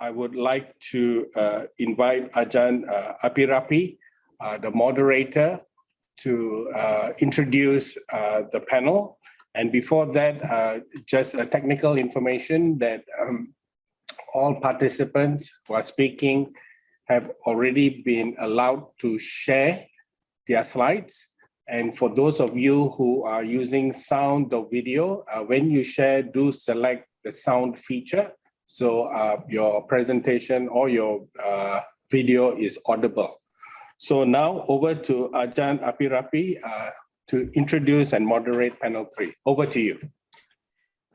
I would like to invite Ajahn Apirapee, the moderator, to introduce the panel. And before that, just a technical information that all participants who are speaking have already been allowed to share their slides. And for those of you who are using sound or video, when you share, do select the sound feature. So your presentation or your video is audible. So now over to Ajahn Apirapee to introduce and moderate panel 3. Over to you.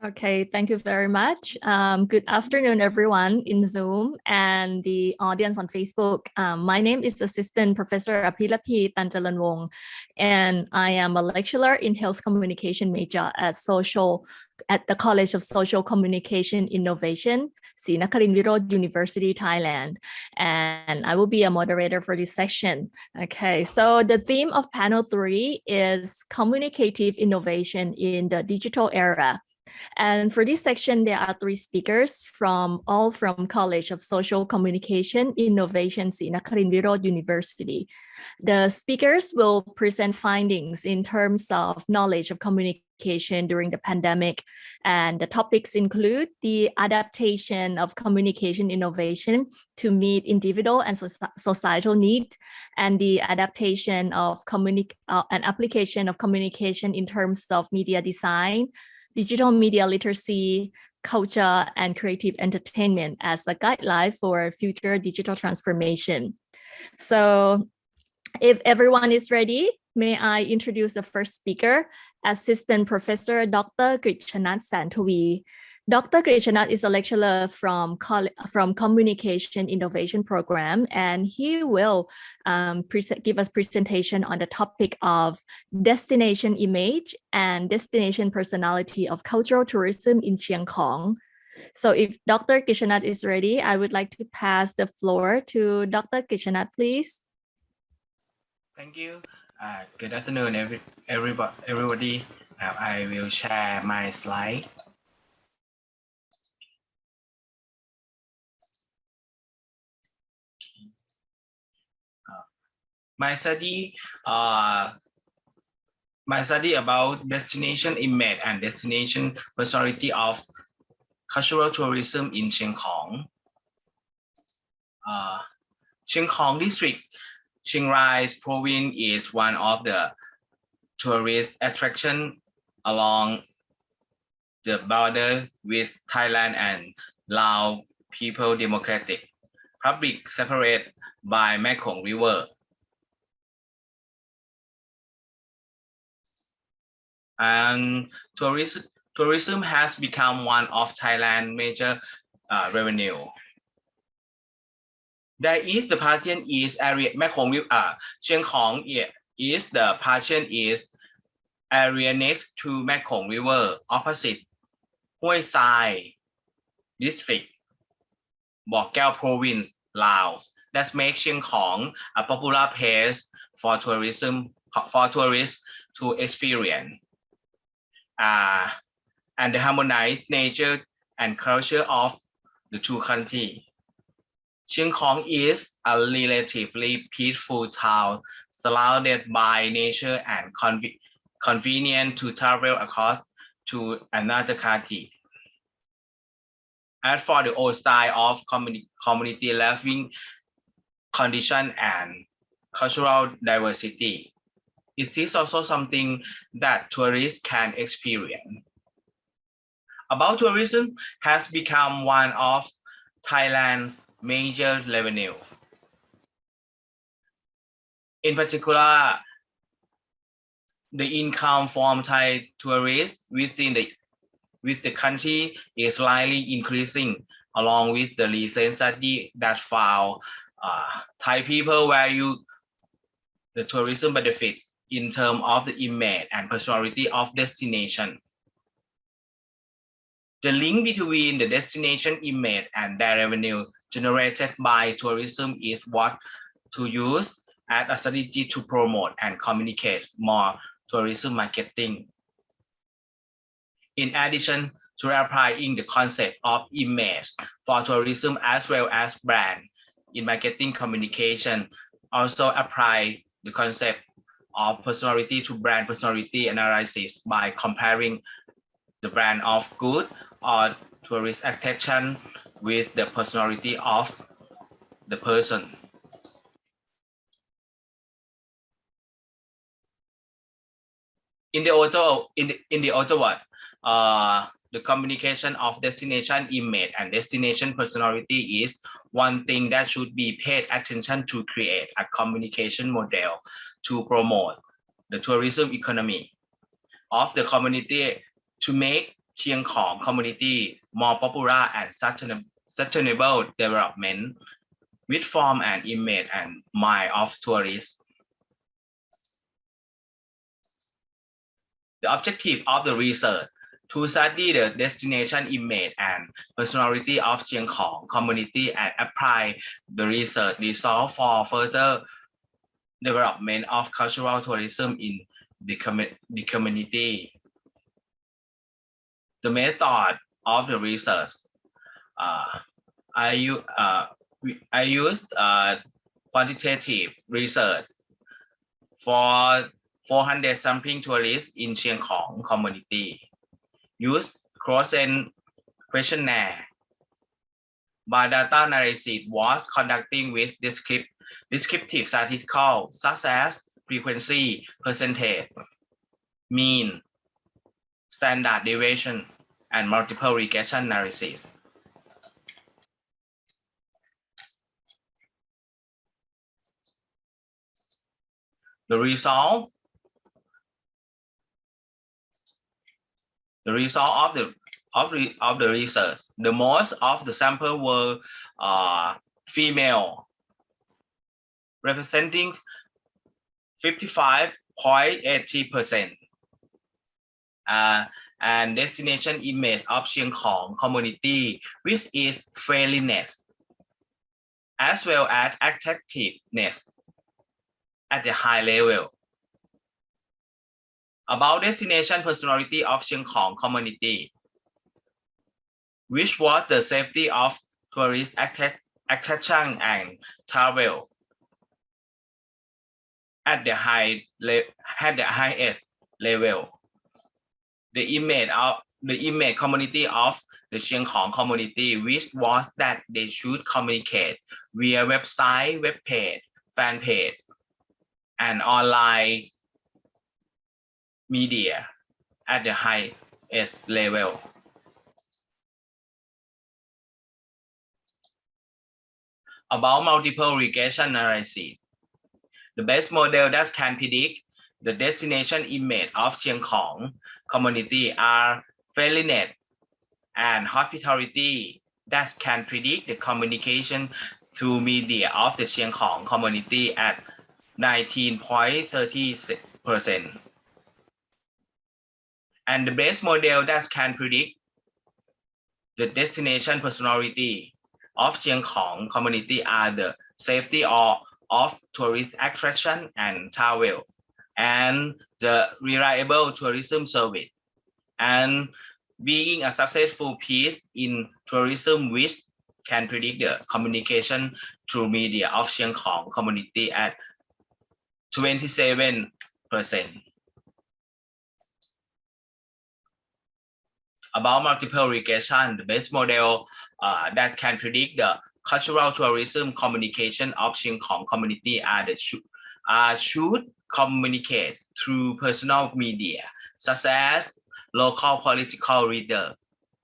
Okay, thank you very much. Good afternoon, everyone in Zoom and the audience on Facebook. My name is Assistant Professor Apirapee Tancharoenwon, and I am a lecturer in Health Communication major at the College of Social Communication Innovation, Srinakharinwirot University, Thailand. And I will be a moderator for this session. Okay, so the theme of panel 3 is communicative innovation in the digital era. And for this section, there are 3 speakers from College of Social Communication Innovation, Srinakharinwirot University. The speakers will present findings in terms of knowledge of communication during the pandemic. And the topics include the adaptation of communication innovation to meet individual and societal needs, and the adaptation of and application of communication in terms of media design, digital media literacy, culture, and creative entertainment as a guideline for future digital transformation. So if everyone is ready, may I introduce the first speaker, Assistant Professor Dr. Kritchanat Santawee. Dr. Kritchanat is a lecturer from Communication Innovation Program, and he will give us presentation on the topic of destination image and destination personality of cultural tourism in Chiang Khong. So if Dr. Kritchanat is ready, I would like to pass the floor to Dr. Kritchanat, please. Thank you. Good afternoon, everybody. I will share my slide. My study about destination image and destination personality of cultural tourism in Chiang Khong. Chiang Khong district, Chiang Rai province is one of the tourist attraction along the border with Thailand and Lao People Democratic Republic, separated by Mekong River. And tourism has become one of Thailand's major revenue. There is the Partian East area, Mekong River, Chiang Khong is the Partian East area next to Mekong River, opposite Hoi Sai district, Bok Kaeo province, Laos. That makes Chiang Khong a popular place for tourists to experience. And the harmonized nature and culture of the 2 countries. Chiang Khong is a relatively peaceful town surrounded by nature and convenient to travel across to another country. As for the old style of community living condition and cultural diversity, it is also something that tourists can experience. About tourism has become one of Thailand's major revenue. In particular, the income from Thai tourists within the country is slightly increasing, along with the recent study that found Thai people value the tourism benefit in terms of the image and personality of destination. The link between the destination image and the revenue generated by tourism is what to use as a strategy to promote and communicate more tourism marketing. In addition, to applying the concept of image for tourism as well as brand in marketing communication. Also apply the concept of personality to brand personality analysis by comparing the brand of good or tourist attraction with the personality of the person. In the auto what the communication of destination image and destination personality is one thing that should be paid attention to create a communication model to promote the tourism economy of the community to make Chiang Khong community more popular and sustainable development with form and image and mind of tourists. The objective of the research to study the destination image and personality of Chiang Khong community and apply the research result for further development of cultural tourism in the community. The method of the research, I used quantitative research for 400 something tourists in Chiang Khong community. Use questionnaire. By data analysis was conducting with descriptive statistical such as frequency, percentage, mean, standard deviation, and multiple regression analysis. The result of the research, the most of the sample were female, representing 55.80%, and destination image of Chiang Khong community, which is friendliness as well as attractiveness at the high level. About destination personality of Chiang Khong community, which was the safety of tourist attraction and travel at the highest level. The image community of the Chiang Khong community, which was that they should communicate via website, web page, fan page, and online media at the highest level. About multiple regression analysis, the best model that can predict the destination image of Chiang Khong community are friendliness and hospitality that can predict the communication to media of the Chiang Khong community at 19.30%. And the best model that can predict the destination personality of Chiang Khong community are the safety of tourist attraction and travel, and the reliable tourism service, and being a successful piece in tourism, which can predict the communication through media of Chiang Khong community at 27%. About multiple regression, the best model that can predict the cultural tourism communication of Chiang Khong community are the should communicate through personal media such as local political leader,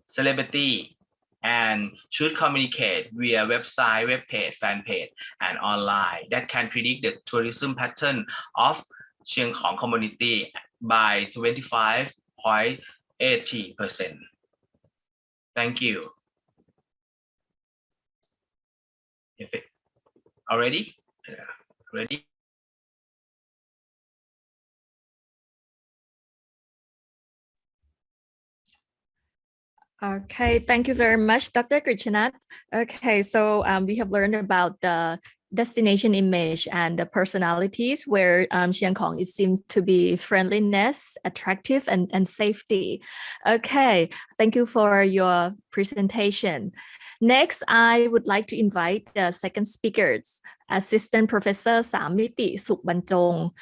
celebrity, and should communicate via website, web page, fan page, and online that can predict the tourism pattern of Chiang Khong community by 25.80%. Thank you. Is it already? Ready? Okay, thank you very much, Dr. Kritchanat. Okay, so we have learned about the destination image and the personalities, where Chiang Khong, it seems to be friendliness, attractive, and safety. Okay, thank you for your presentation. Next, I would like to invite the second speakers, Assistant Professor Sammiti Sukbunjhong.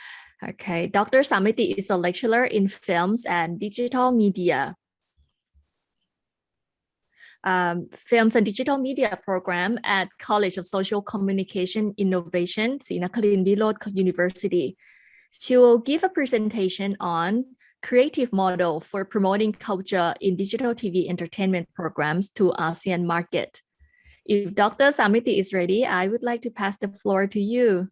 Okay, Dr. Sammiti is a lecturer in films and digital media. Films and Digital Media program at College of Social Communication Innovation, Srinakharinwirot University. She will give a presentation on creative model for promoting culture in digital TV entertainment programs to ASEAN market. If Dr. Sammiti is ready, I would like to pass the floor to you.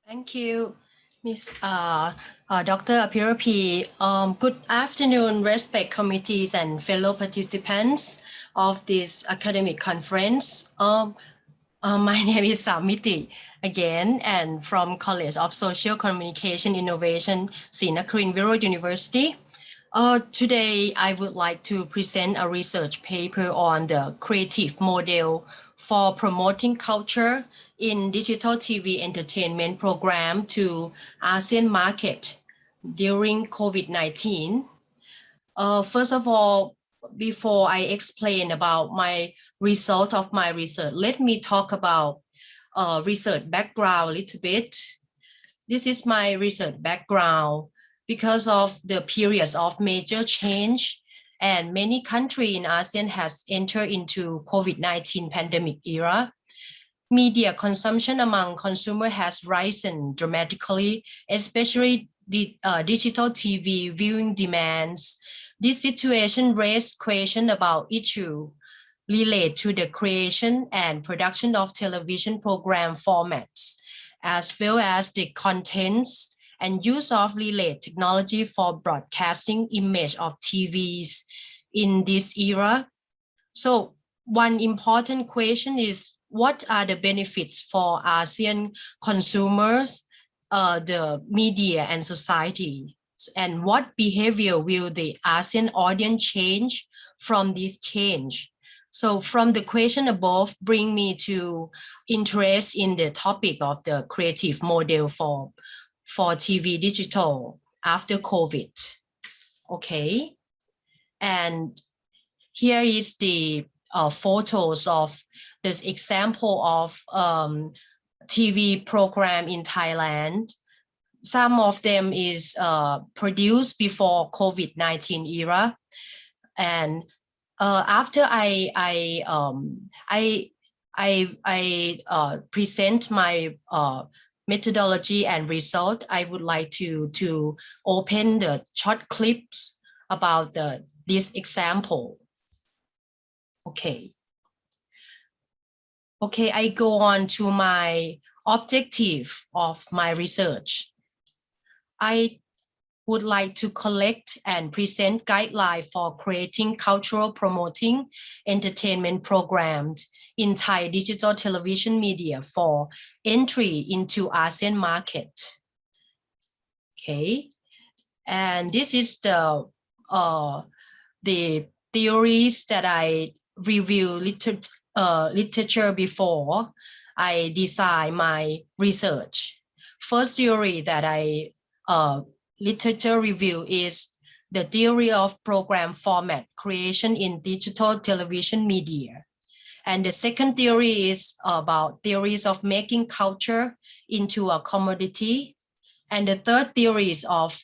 Thank you, Ms. Dr. Apirapee. Good afternoon, respect committees and fellow participants of this academic conference. My name is Sammiti again, and from College of Social Communication Innovation, Srinakharinwirot University. Today, I would like to present a research paper on the creative model for promoting culture in digital TV entertainment program to ASEAN market during COVID-19. First of all, before I explain about my result of my research, let me talk about research background a little bit. This is my research background. Because of the periods of major change and many countries in ASEAN has entered into COVID-19 pandemic era, media consumption among consumers has risen dramatically, especially the digital TV viewing demands. This situation raised questions about issues related to the creation and production of television program formats, as well as the contents and use of related technology for broadcasting image of TVs in this era. So one important question is, what are the benefits for ASEAN consumers, the media and society? And what behavior will the ASEAN audience change from this change? So from the question above, bring me to interest in the topic of the creative model for TV digital after COVID. Okay, and here is the photos of this example of TV program in Thailand. Some of them is produced before COVID-19 era, and after I present my methodology and result, I would like to open the short clips about this example. Okay, I go on to my objective of my research. I would like to collect and present guidelines for creating cultural promoting entertainment programs in Thai digital television media for entry into ASEAN market. Okay, and this is the theories that I review literature before I design my research. First theory that I literature review is the theory of program format creation in digital television media. And the second theory is about theories of making culture into a commodity. And the third theories of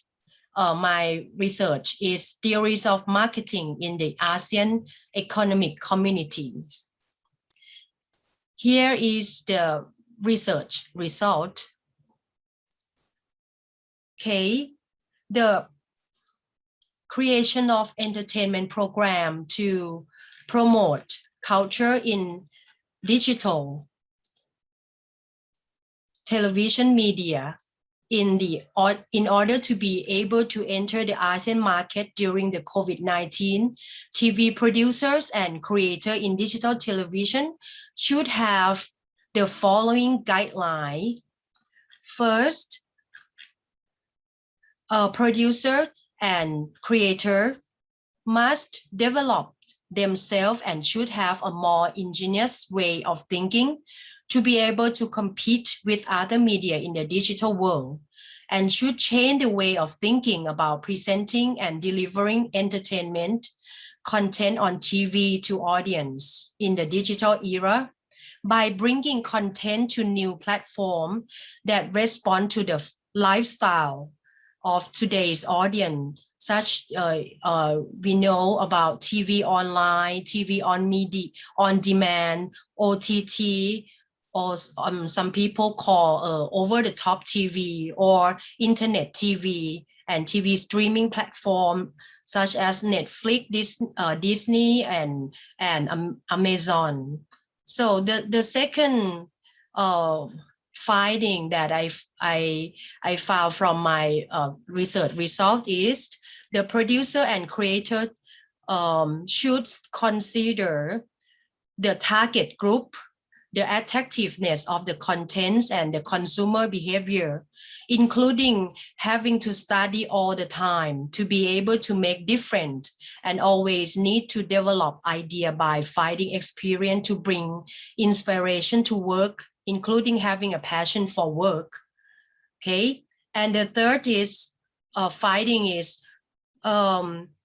my research is theories of marketing in the ASEAN economic communities. Here is the research result. Okay, the creation of entertainment program to promote culture in digital television media in order to be able to enter the ASEAN market during the COVID-19, TV producers and creators in digital television should have the following guideline. First, a producer and creator must develop themselves and should have a more ingenious way of thinking to be able to compete with other media in the digital world, and should change the way of thinking about presenting and delivering entertainment content on TV to audience in the digital era by bringing content to new platforms that respond to the lifestyle of today's audience, such we know about TV online, TV on media, on demand, OTT, or some people call over-the-top TV or internet TV and TV streaming platform such as Netflix, Disney, and Amazon. So the second finding that I found from my research result is the producer and creator should consider the target group, the attractiveness of the contents and the consumer behavior, including having to study all the time to be able to make different, and always need to develop idea by finding experience to bring inspiration to work, including having a passion for work. Okay, and the third is finding is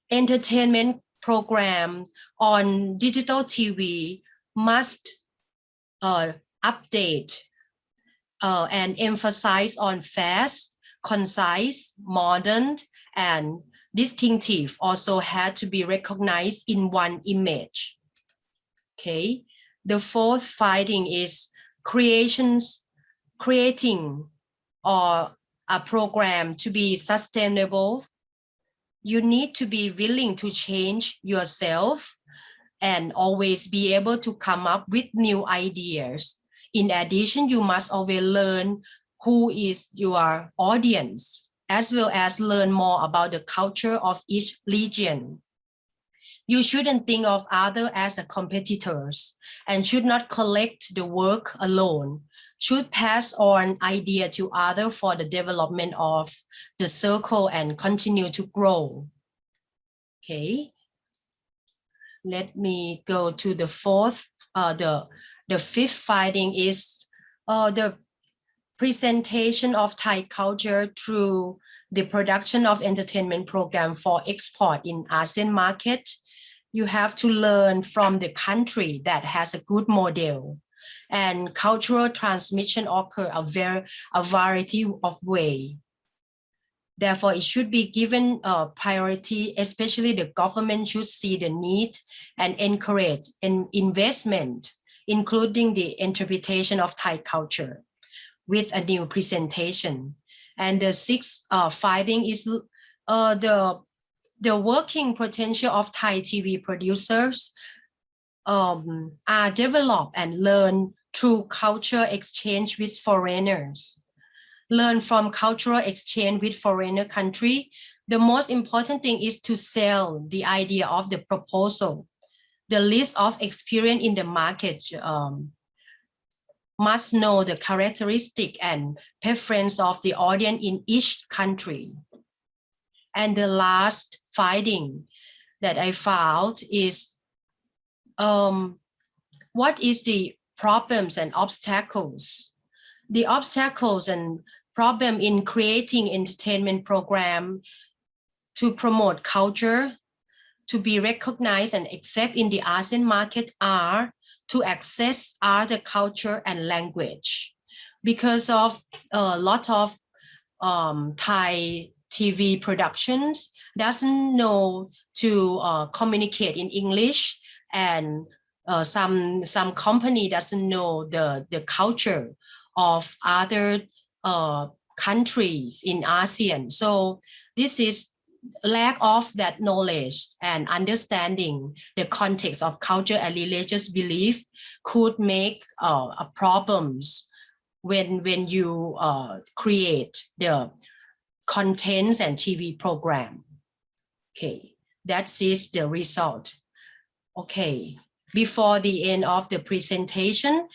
entertainment program on digital TV must update and emphasize on fast, concise, modern, and distinctive. Also had to be recognized in one image. Okay, the fourth finding is creating or a program to be sustainable. You need to be willing to change yourself and always be able to come up with new ideas. In addition, you must always learn who is your audience, as well as learn more about the culture of each region. You shouldn't think of others as competitors and should not collect the work alone. Should pass on idea to others for the development of the circle and continue to grow. Okay. Let me go to the fourth. The fifth finding is the presentation of Thai culture through the production of entertainment program for export in ASEAN market. You have to learn from the country that has a good model, and cultural transmission occur a variety of ways. Therefore, it should be given priority, especially the government should see the need and encourage an investment, including the interpretation of Thai culture with a new presentation. And the sixth finding is the working potential of Thai TV producers are developed and learned through culture exchange with foreigners. Learn from cultural exchange with foreigner country. The most important thing is to sell the idea of the proposal. The list of experience in the market must know the characteristic and preference of the audience in each country. And the last finding that I found is what is the problems and obstacles? The obstacles and problem in creating entertainment program to promote culture, to be recognized and accepted in the ASEAN market are to access other culture and language. Because of a lot of Thai TV productions doesn't know to communicate in English, and some company doesn't know the culture of other countries in ASEAN. So this is lack of that knowledge and understanding the context of culture and religious belief could make problems when you create the contents and TV program. Okay, that is the result. Okay, before the end of the presentation,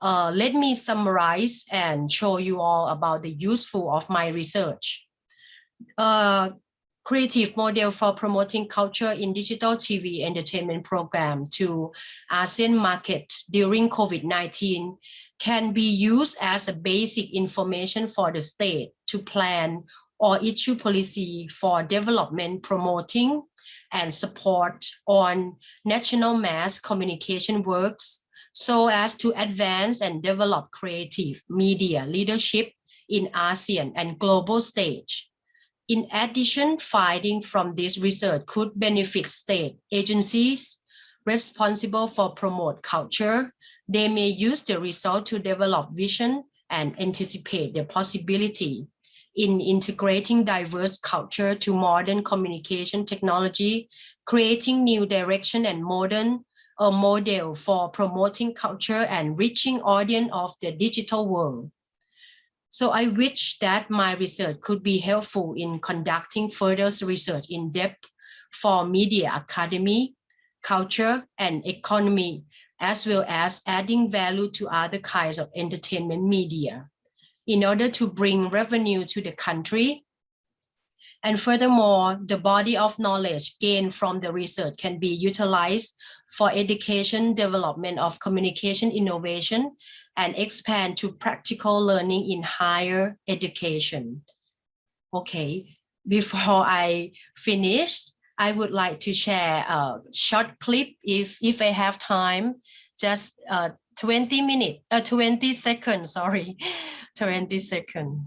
let me summarize and show you all about the useful of my research. creative model for promoting culture in digital TV entertainment program to ASEAN market during COVID-19 can be used as a basic information for the state to plan or issue policy for development, promoting, and support on national mass communication works so as to advance and develop creative media leadership in ASEAN and global stage. In addition, findings from this research could benefit state agencies responsible for promote culture. They may use the result to develop vision and anticipate the possibility in integrating diverse culture to modern communication technology, creating new direction and modern a model for promoting culture and reaching audience of the digital world. So I wish that my research could be helpful in conducting further research in depth for media academy, culture, and economy, as well as adding value to other kinds of entertainment media in order to bring revenue to the country. And furthermore, the body of knowledge gained from the research can be utilized for education, development of communication innovation, and expand to practical learning in higher education. Okay, before I finish, I would like to share a short clip if I have time, just 20 seconds, sorry, 20 seconds.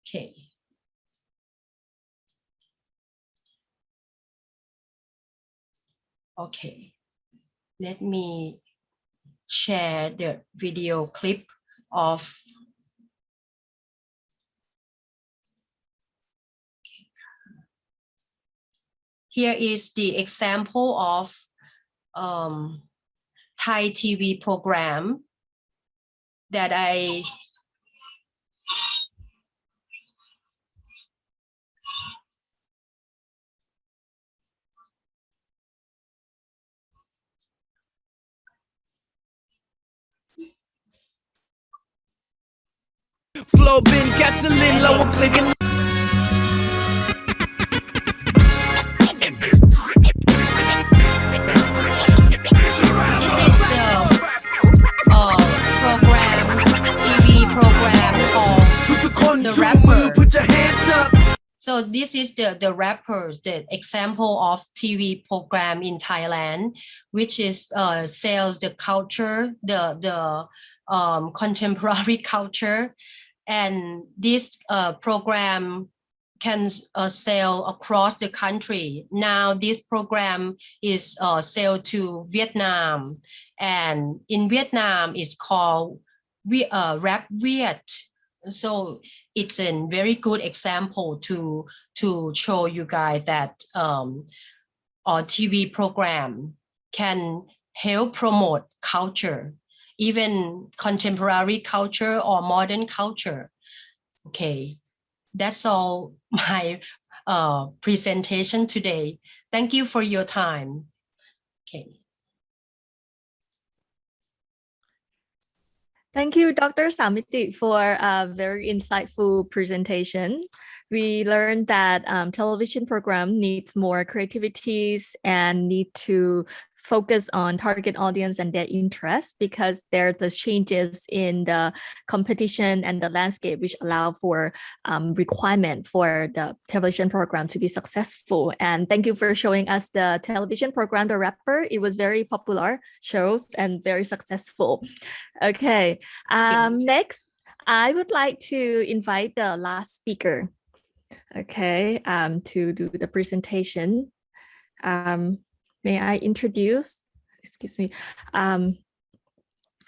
Okay. Okay, let me share the video clip of here is the example of Thai TV program that I Flow bin gasoline low clicking. This is the program, TV program called The Rapper. Put your hands up. So this is the rappers, the example of TV program in Thailand, which is sells the culture, the contemporary culture, and this program can sell across the country. Now this program is sold to Vietnam, and in Vietnam it's called Rap Viet. So it's a very good example to show you guys that our TV program can help promote culture, even contemporary culture or modern culture. Okay, that's all my presentation today. Thank you for your time. Okay. Thank you, Dr. Sammiti, for a very insightful presentation. We learned that television program needs more creativities and need to focus on target audience and their interests, because there are the changes in the competition and the landscape which allow for requirement for the television program to be successful. And thank you for showing us the television program, The Rapper. It was very popular shows and very successful. Okay, next, I would like to invite the last speaker, okay, to do the presentation. May I introduce, excuse me, may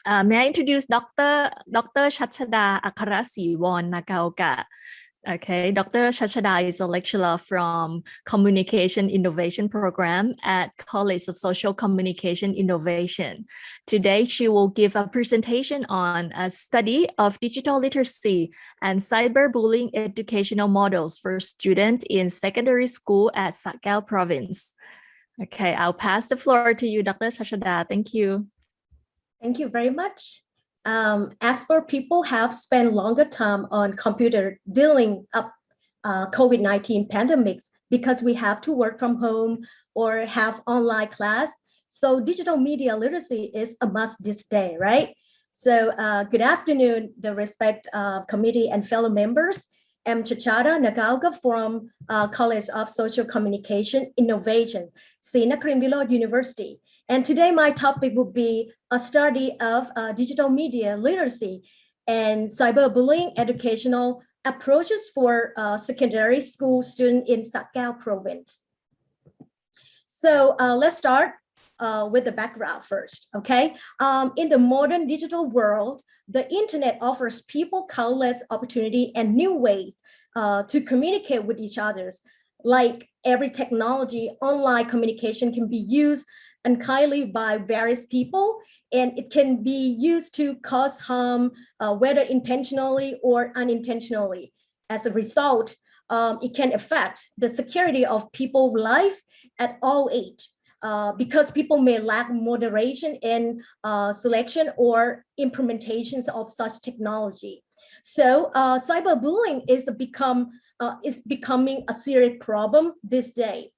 I introduce Dr. Chatchada Akarasriworn Nagaoka. Okay, Dr. Chatchada is a lecturer from Communication Innovation Program at College of Social Communication Innovation. Today, she will give a presentation on a study of digital literacy and cyberbullying educational models for students in secondary school at Sakao Province. Okay, I'll pass the floor to you, Dr. Chatchada. Thank you. Thank you very much. As for people have spent longer time on computer dealing up COVID-19 pandemics because we have to work from home or have online class. So digital media literacy is a must this day, right? So good afternoon, the respect committee and fellow members. I'm Chatchada Nagaoka from College of Social Communication Innovation, Srinakharinwirot University. And today my topic will be a study of digital media literacy and cyberbullying educational approaches for secondary school students in Sakao province. So let's start with the background first, okay? In the modern digital world, the internet offers people countless opportunity and new ways to communicate with each other. Like every technology, online communication can be used unkindly by various people, and it can be used to cause harm, whether intentionally or unintentionally. As a result, it can affect the security of people's life at all age. Because people may lack moderation in selection or implementations of such technology. So cyberbullying is becoming a serious problem this day.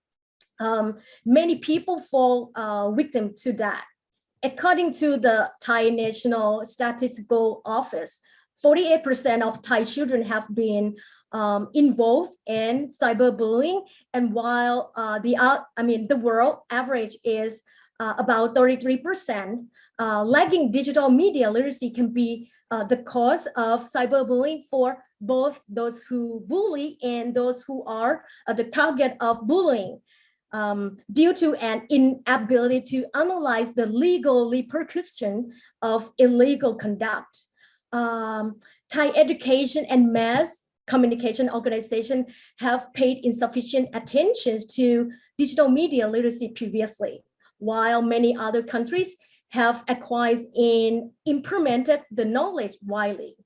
Many people fall victim to that. According to the Thai National Statistical Office, 48% of Thai children have been involved in cyberbullying, and while the world average is about 33%, lagging digital media literacy can be the cause of cyberbullying for both those who bully and those who are the target of bullying. Due to an inability to analyze the legal repercussion of illegal conduct. Thai education and mass communication organizations have paid insufficient attention to digital media literacy previously, while many other countries have acquired and implemented the knowledge widely.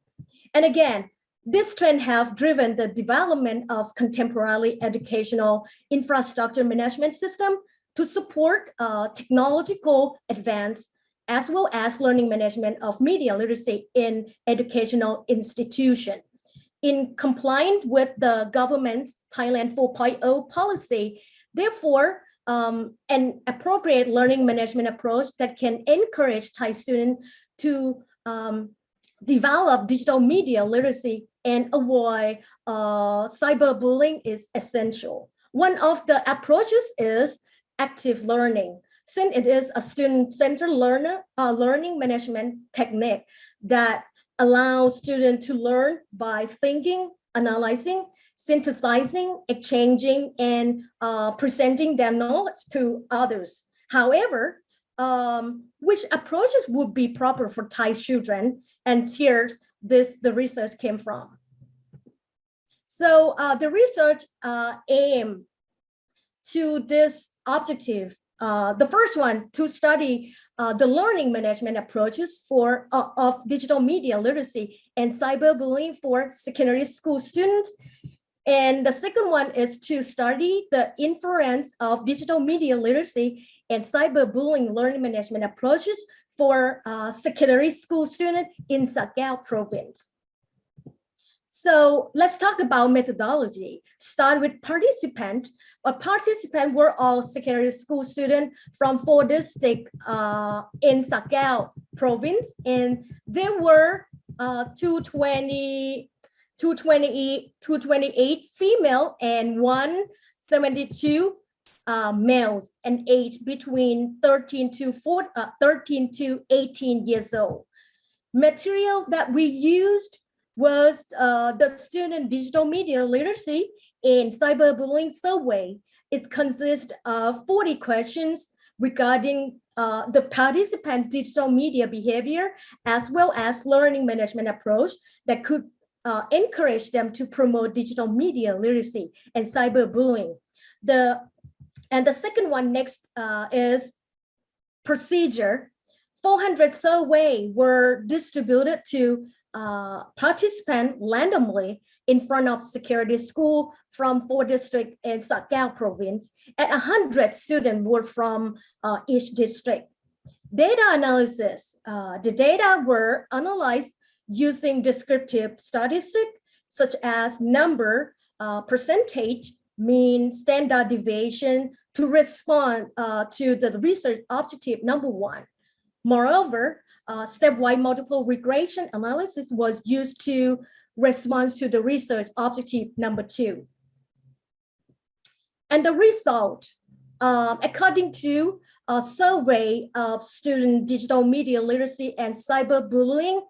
And again, this trend have driven the development of contemporary educational infrastructure management system to support technological advance, as well as learning management of media literacy in educational institutions. In compliance with the government's Thailand 4.0 policy, therefore, an appropriate learning management approach that can encourage Thai students to develop digital media literacy and avoid cyberbullying is essential. One of the approaches is active learning, since it is a student-centered learning management technique that allows students to learn by thinking, analyzing, synthesizing, exchanging, and presenting their knowledge to others. However, which approaches would be proper for Thai children? And here, the research came from. So the research aimed to this objective. The first one, to study the learning management approaches of digital media literacy and cyberbullying for secondary school students. And the second one is to study the influence of digital media literacy and cyberbullying learning management approaches for secondary school students in Sakao province. So let's talk about methodology. Start with participants. Participants were all secondary school students from 4 districts in Sakao province, and there were 228 female and 172 males, and age between 13 to 18 years old. Material that we used was the student digital media literacy and cyberbullying survey. It consists of 40 questions regarding the participants' digital media behavior, as well as learning management approach that could encourage them to promote digital media literacy and cyberbullying. And the second one next is procedure. 400 surveys were distributed to participants randomly in front of secondary school from 4 districts in Sakao province, and 100 students were from each district. Data analysis. The data were analyzed using descriptive statistics such as number percentage, mean, standard deviation to respond to the research objective number 1. Moreover, stepwise multiple regression analysis was used to respond to the research objective number 2. And the result, according to a survey of student digital media literacy and cyberbullying,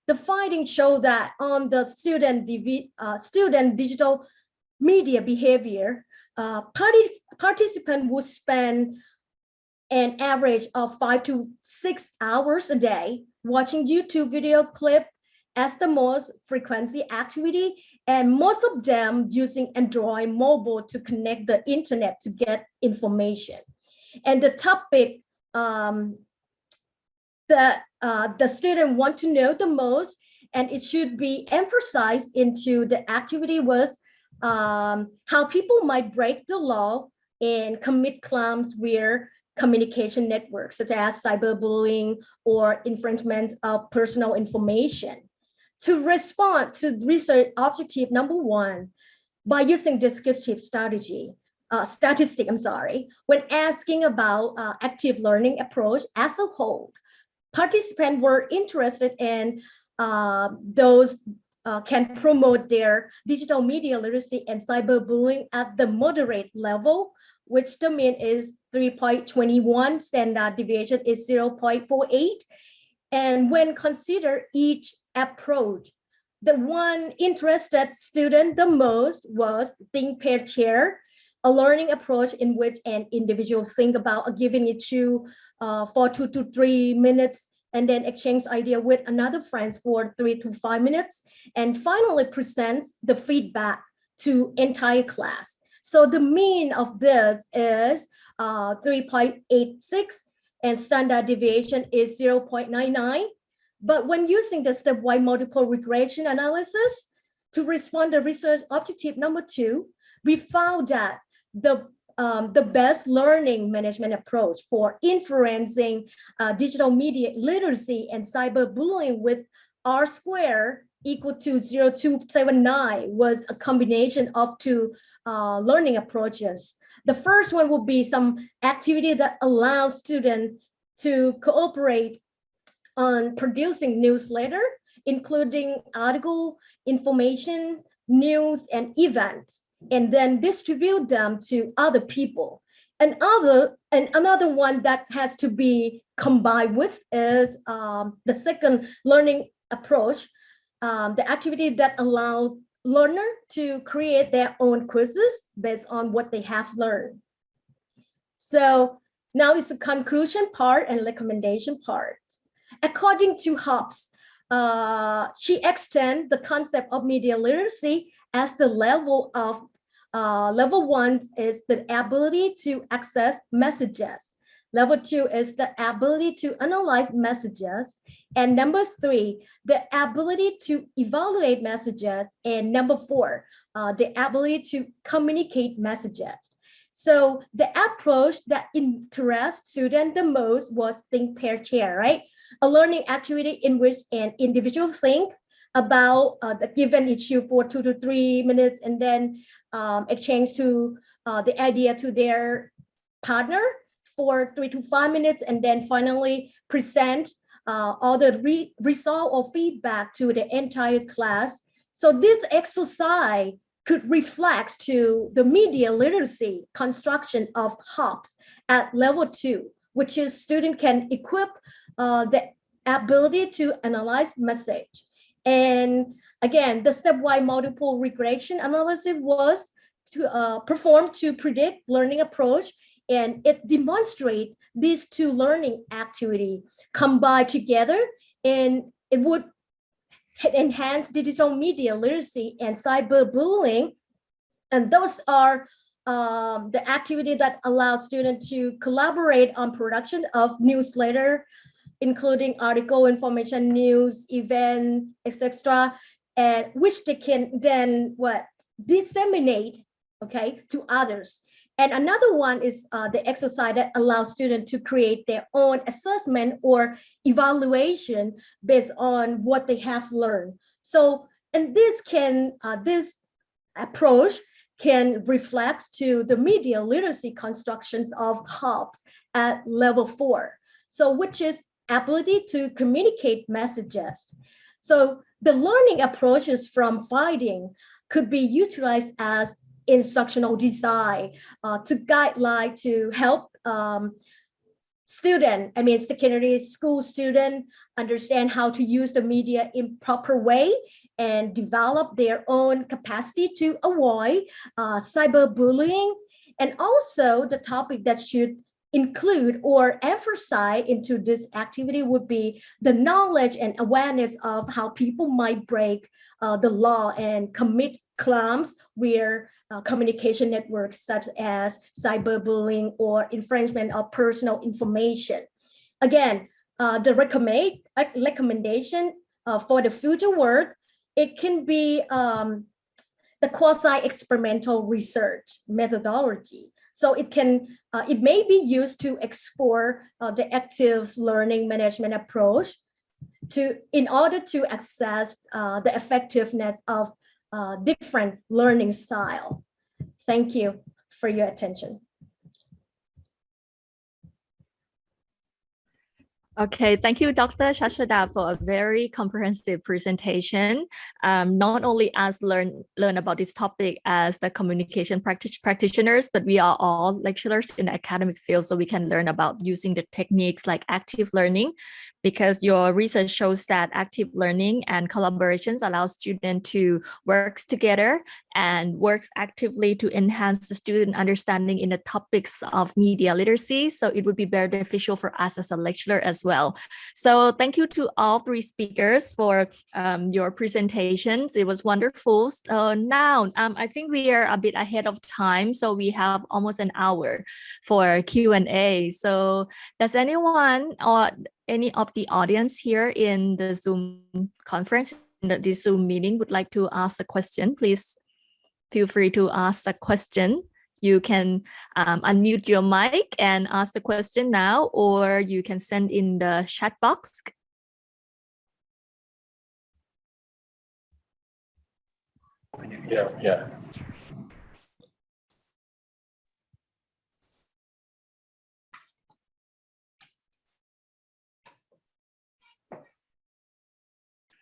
the findings show that on the student digital media behavior, participants would spend an average of 5 to 6 hours a day watching YouTube video clip as the most frequency activity, and most of them using Android mobile to connect the internet to get information. And the topic that the student want to know the most, and it should be emphasized into the activity, was how people might break the law and commit crimes via communication networks, such as cyberbullying or infringement of personal information. To respond to research objective number 1 by using descriptive statistic, when asking about active learning approach as a whole, participants were interested in those can promote their digital media literacy and cyberbullying at the moderate level, which the mean is 3.21, standard deviation is 0.48. And when consider each approach, the one interested student the most was think, pair, share, a learning approach in which an individual think about a given issue for 2 to 3 minutes, and then exchange idea with another friends for 3 to 5 minutes, and finally presents the feedback to entire class. So the mean of this is 3.86, and standard deviation is 0.99. But when using the stepwise multiple regression analysis to respond to research objective number 2, we found that the best learning management approach for influencing digital media literacy and cyberbullying with R² equal to 0.279 was a combination of 2 learning approaches. The first one will be some activity that allows students to cooperate on producing newsletter, including article, information, news, and events, and then distribute them to other people. And another one that has to be combined with is the second learning approach, the activity that allows learner to create their own quizzes based on what they have learned. So now it's the conclusion part and recommendation part. According to Hobbs, she extends the concept of media literacy as the level of level 1 is the ability to access messages. Level 2 is the ability to analyze messages. And number 3, the ability to evaluate messages. And number 4, the ability to communicate messages. So the approach that interests students the most was think, pair, share, right? A learning activity in which an individual think about the given issue for 2 to 3 minutes, and then exchange to the idea to their partner for 3 to 5 minutes, and then finally present all the result or feedback to the entire class. So this exercise could reflect to the media literacy construction of Hobbs at level 2, which is student can equip the ability to analyze message. And again, the stepwise multiple regression analysis was to perform to predict learning approach, and it demonstrates these 2 learning activity combined together, and it would enhance digital media literacy and cyberbullying. And those are the activity that allows students to collaborate on production of newsletter, including article, information, news, event, etc., and which they can then disseminate, okay, to others. And another one is the exercise that allows students to create their own assessment or evaluation based on what they have learned. So, and this approach can reflect to the media literacy constructions of hubs at level 4. So which is ability to communicate messages. So the learning approaches from finding could be utilized as instructional design to guideline to help secondary school student understand how to use the media in proper way and develop their own capacity to avoid cyberbullying. And also the topic that should include or emphasize into this activity would be the knowledge and awareness of how people might break the law and commit crimes where communication networks such as cyberbullying or infringement of personal information. Again, the recommendation for the future work, it can be the quasi-experimental research methodology. So it may be used to explore the active learning management approach in order to assess the effectiveness of different learning style. Thank you for your attention. Okay, thank you, Dr. Chatchada, for a very comprehensive presentation. Not only us learn about this topic as the communication practitioners, but we are all lecturers in the academic field, so we can learn about using the techniques like active learning, because your research shows that active learning and collaborations allow students to work together and works actively to enhance the student understanding in the topics of media literacy. So it would be very beneficial for us as a lecturer as well. So thank you to all three speakers for your presentations. It was wonderful. Now, I think we are a bit ahead of time, so we have almost an hour for Q&A. So does anyone or any of the audience here in the Zoom conference, in the Zoom meeting, would like to ask a question? Please feel free to ask a question. You can unmute your mic and ask the question now, or you can send in the chat box. Yeah.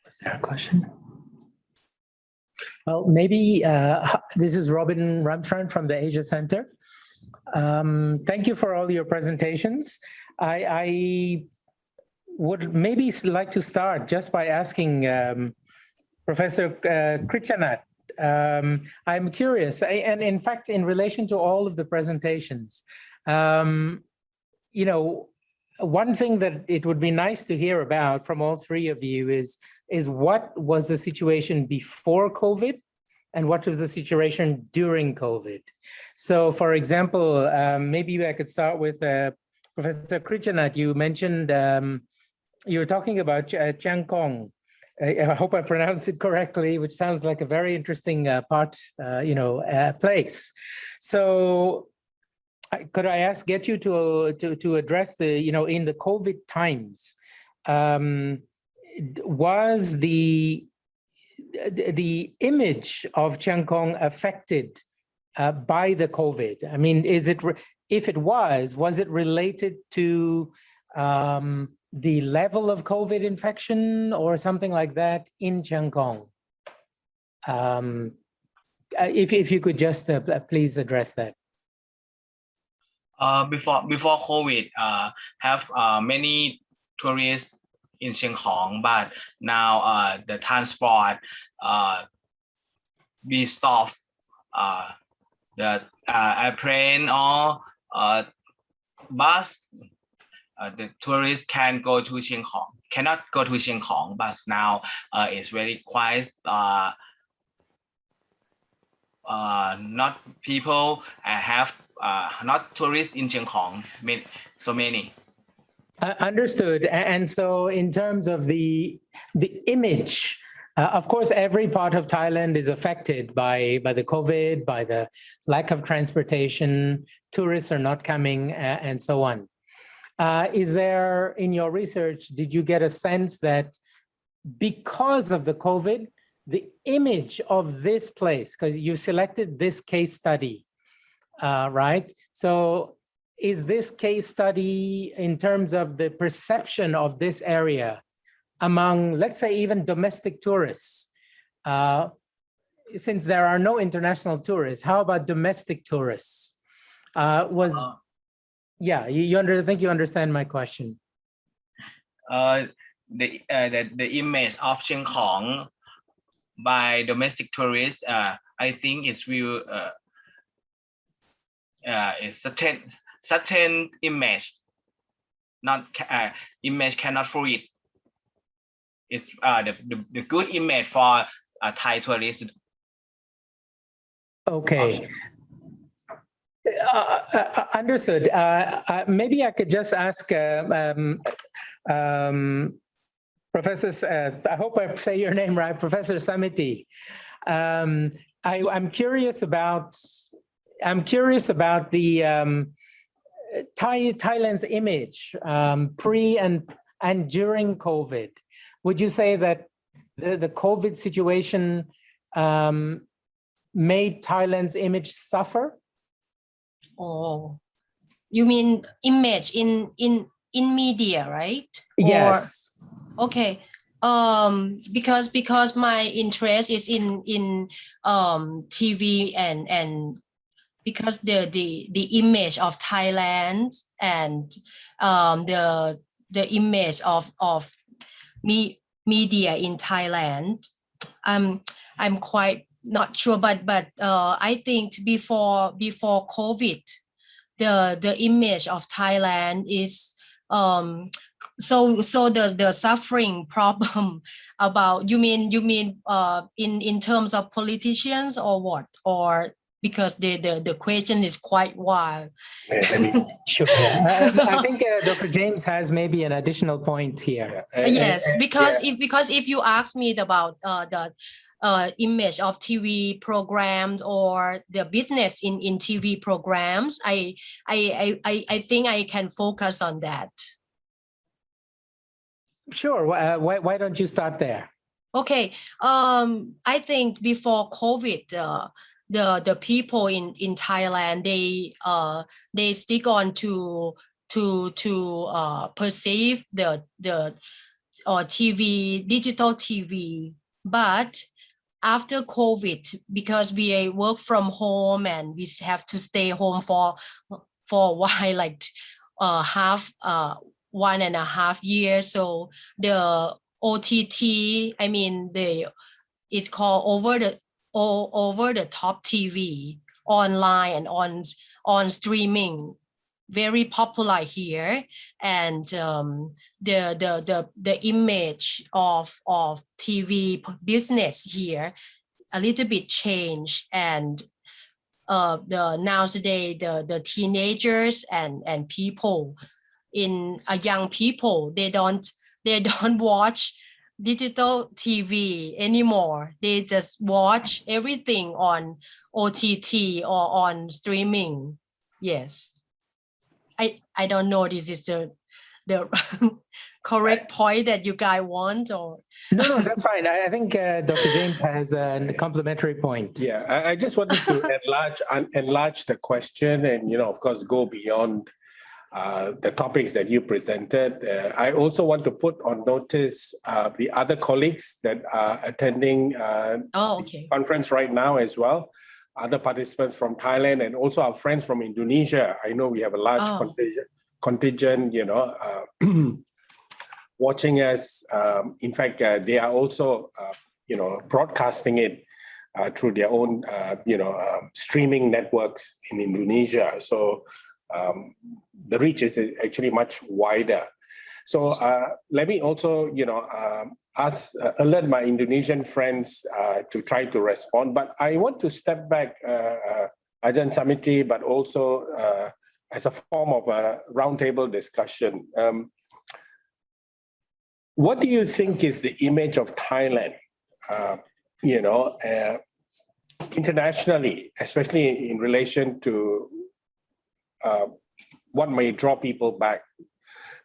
Is there a question? Well, maybe this is Robin Ramstrand from the Asia Center. Thank you for all your presentations. I would maybe like to start just by asking Professor Kritchanat. I'm curious, and in fact, in relation to all of the presentations, you know, one thing that it would be nice to hear about from all three of you is what was the situation before COVID and what was the situation during COVID. So for example, maybe I could start with Professor Kritchanat. You mentioned, you were talking about Chiang Kong. I hope I pronounced it correctly, which sounds like a very interesting place. So could I get you to address the, in the COVID times, was the image of Chiang Kong affected by the COVID? I mean, if it was it related to the level of COVID infection or something like that in Chiang Kong? If you could just please address that. Before COVID, have many tourists in Chiang Kong, but now the transport be stopped. The airplane or bus, the tourists can go to Chiang Kong, cannot go to Chiang Kong, but now it's very quiet. Not people have not tourists in Chiang Kong, so many. Understood. And so in terms of the image, of course, every part of Thailand is affected by the COVID, by the lack of transportation, tourists are not coming, and so on. Is there, in your research, did you get a sense that because of the COVID, the image of this place, because you selected this case study, right? So is this case study in terms of the perception of this area among, let's say, even domestic tourists? Since there are no international tourists, how about domestic tourists? Yeah, I think you understand my question. The image of Chiang Khong by domestic tourists, I think it will is certain image, not image cannot fool it. It's the good image for Thai tourists. Okay. Understood. Maybe I could just ask Professor, I hope I say your name right, Professor Sammiti. I'm curious about the Thailand's image pre and during COVID. Would you say that the COVID situation made Thailand's image suffer? Oh, you mean image in media, right? Yes. Or, okay. Because my interest is in TV and because the image of Thailand and the image of media in Thailand, I'm quite not sure, but I think before COVID, the image of Thailand is so the suffering problem about you mean in terms of politicians or what, or because the question is quite wild. Sure. I think Dr. James has maybe an additional point here. Yes, because if you ask me about the image of TV programs or the business in TV programs, I think I can focus on that. Sure. Why don't you start there? Okay. I think before COVID, the people in Thailand, they stick on to perceive the TV, digital TV, but after COVID, because we work from home and we have to stay home for a while, like 1.5 years. So the OTT, I mean, it's called over the top TV, online and on streaming, very popular here, and the image of TV business here a little bit changed, and nowadays the teenagers and people young people, they don't watch digital TV anymore. They just watch everything on OTT or on streaming. Yes. I don't know this is the correct point that you guys want, or no, that's fine. I think Dr. James has a complementary point. Yeah, I just wanted to enlarge the question and, of course, go beyond the topics that you presented. I also want to put on notice the other colleagues that are attending the conference right now as well. Other participants from Thailand and also our friends from Indonesia. I know we have a large contingent, watching us. In fact, they are also, broadcasting it through their own, streaming networks in Indonesia. So the reach is actually much wider. So let me also, alert my Indonesian friends to try to respond. But I want to step back, Ajahn Sammiti, but also as a form of a roundtable discussion. What do you think is the image of Thailand, internationally, especially in relation to what may draw people back?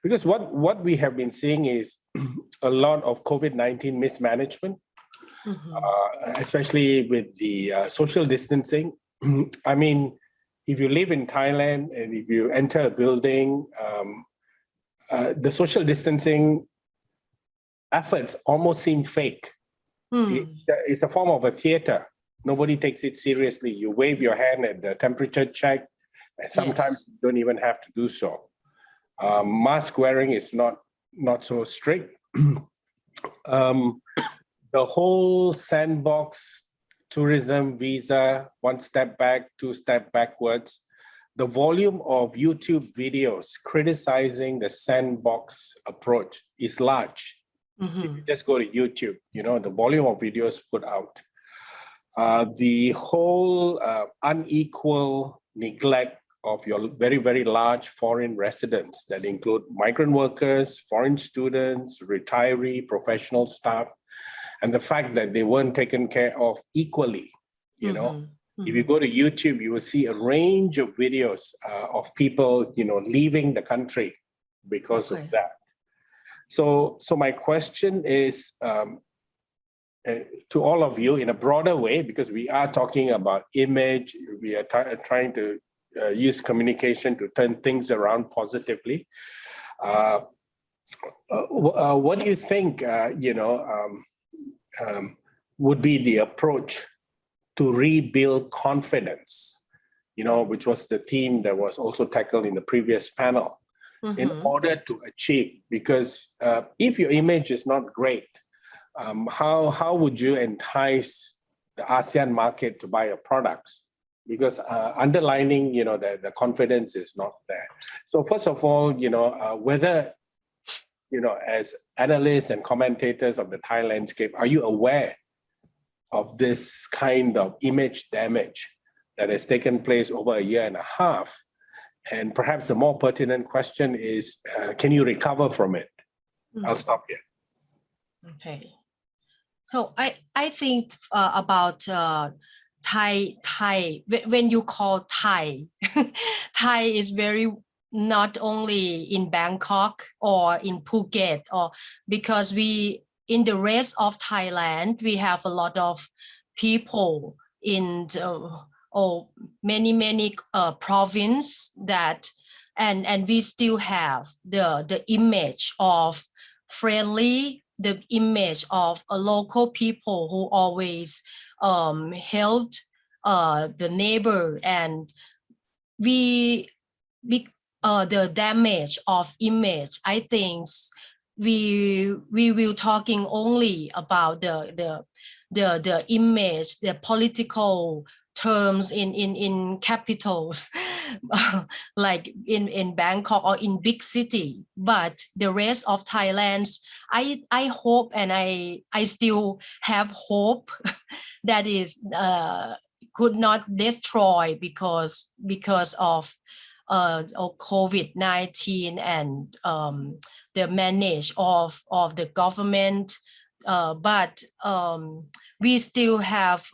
Because what we have been seeing is a lot of COVID-19 mismanagement. especially with the social distancing. I mean, if you live in Thailand and if you enter a building, the social distancing efforts almost seem fake. It's a form of a theater. Nobody takes it seriously. You wave your hand at the temperature check, and sometimes you don't even have to do so. Mask wearing is not so strict. The whole sandbox tourism visa, one step back, two step backwards. The volume of YouTube videos criticizing the sandbox approach is large. If you just go to YouTube, the volume of videos put out. The whole unequal neglect of your very, very large foreign residents that include migrant workers, foreign students, retiree, professional staff, and the fact that they weren't taken care of equally. If you go to YouTube, you will see a range of videos of people, leaving the country because of that. So my question is to all of you in a broader way, because we are talking about image, we are trying to use communication to turn things around positively. What do you think, would be the approach to rebuild confidence, which was the theme that was also tackled in the previous panel, in order to achieve, because if your image is not great, how would you entice the ASEAN market to buy your products? Because underlining, the confidence is not there. So first of all, whether, as analysts and commentators of the Thai landscape, are you aware of this kind of image damage that has taken place over a year and a half? And perhaps the more pertinent question is, can you recover from it? I'll stop here. Okay. So I think about Thai, when you call Thai, Thai is very not only in Bangkok or in Phuket, or because in the rest of Thailand, we have a lot of people in many province that, and we still have the image of friendly, the image of a local people who always helped the neighbor, and the damage of image. I think we will talking only about the image, the political terms in capitals like in Bangkok or in big city, but the rest of Thailand, I hope, and I still have hope that is could not destroy because of COVID-19 and the manage of the government, but we still have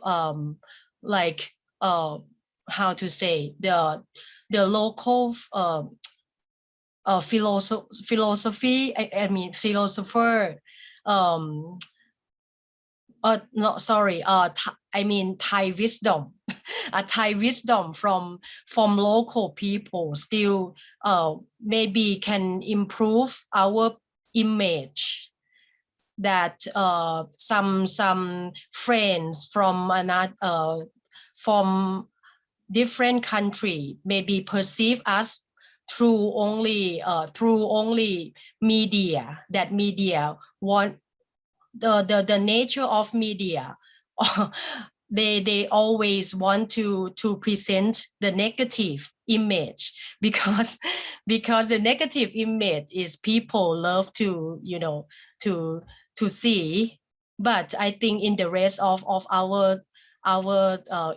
how to say, the local philosophy, philosopher, Thai wisdom, a Thai wisdom from local people still maybe can improve our image, that some friends from different country maybe perceive us through only media, that media want the nature of media. They always want to present the negative image, because the negative image is people love to see. But I think in the rest of our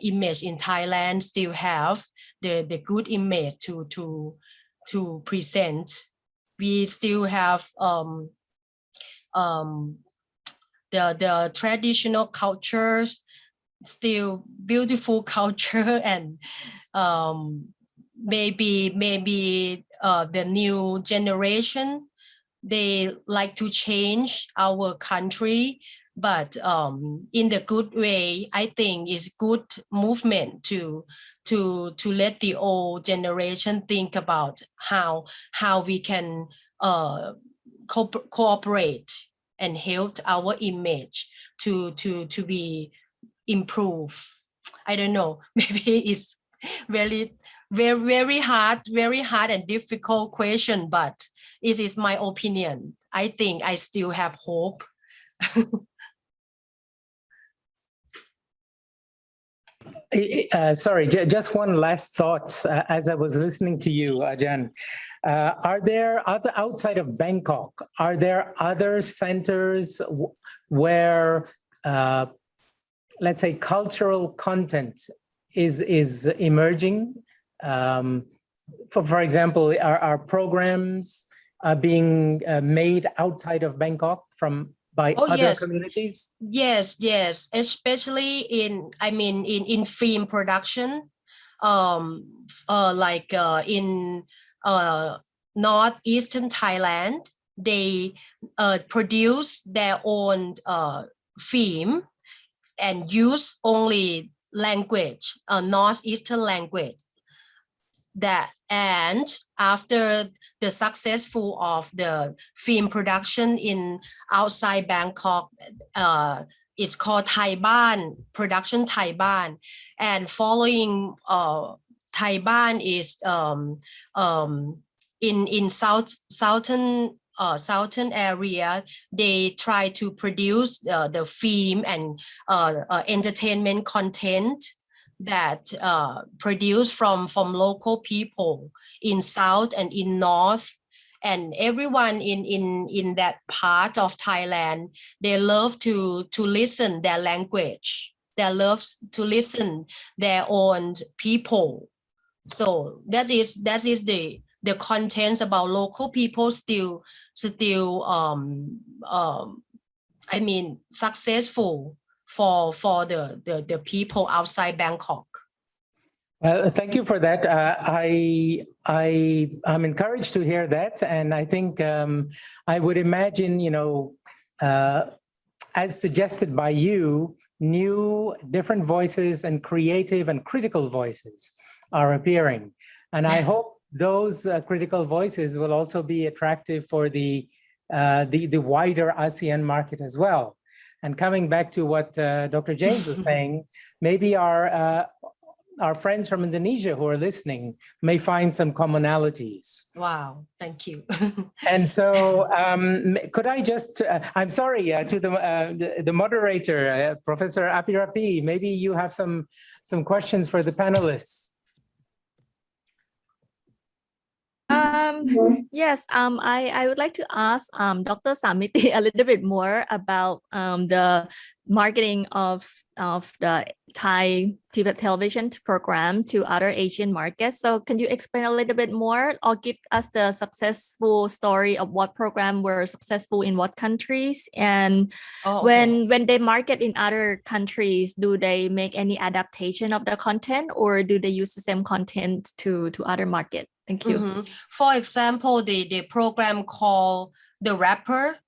image in Thailand still have the good image to present. We still have the traditional cultures, still beautiful culture, and maybe the new generation, they like to change our country but in the good way, I think it's good movement to let the old generation think about how we can cooperate and help our image to be improved. I don't know, maybe it's very hard and difficult question, but it is my opinion. I think I still have hope. Sorry, just one last thought as I was listening to you, Ajahn. Are there other, outside of Bangkok, are there other centers where, let's say, cultural content is emerging? For example, are programs being made outside of Bangkok by other communities? Yes, especially in film production, like in northeastern Thailand, they produce their own film and use only language, northeastern language. And after the successful of the film production in outside Bangkok, it's called Thai Ban, production Thai Ban, and following Thai Ban is in southern area, they try to produce the film and entertainment content that produced from local people in South and in North, and everyone in that part of Thailand, they love to listen their language. They love to listen their own people. So that is the contents about local people still successful for the people outside Bangkok. Thank you for that. I'm encouraged to hear that, and I think I would imagine, as suggested by you, new different voices and creative and critical voices are appearing, and I hope those critical voices will also be attractive for the wider ASEAN market as well. And coming back to what Dr. James was saying, maybe our friends from Indonesia who are listening may find some commonalities. Wow, thank you. And so could I just, I'm sorry, to the moderator, Professor Apirapee, maybe you have some questions for the panelists. Yes, I would like to ask Dr. Sammiti a little bit more about the marketing of the Thai television program to other Asian markets. So can you explain a little bit more or give us the successful story of what program were successful in what countries? And when they market in other countries, do they make any adaptation of the content or do they use the same content to other markets? Thank you. For example, the program called The Rapper,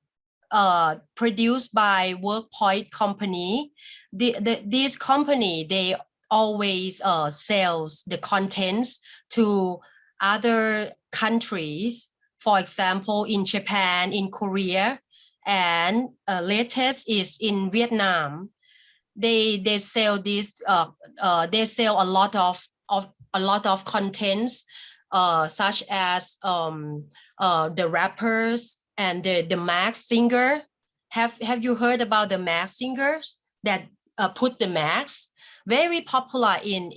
produced by Workpoint company. This company, they always sells the contents to other countries. For example, in Japan, in Korea, and latest is in Vietnam. They sell this. They sell a lot of contents. Such as the rappers and the mask singer. Have you heard about the mask singers that put the masks? Very popular and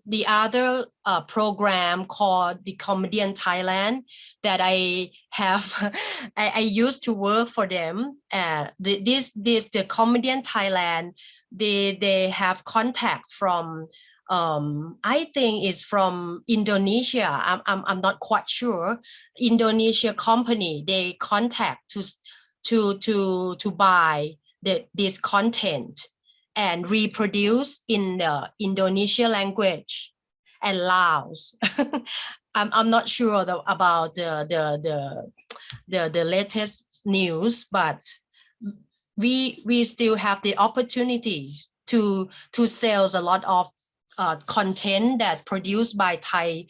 the other program called the Comedian Thailand that I have. I used to work for them. The Comedian Thailand. They have contact from I think it's from Indonesia. I'm not quite sure. Indonesia company, they contact to buy this content and reproduce in the Indonesia language and Laos. I'm not sure about the latest news, but we still have the opportunity to sell a lot of content that produced by Thai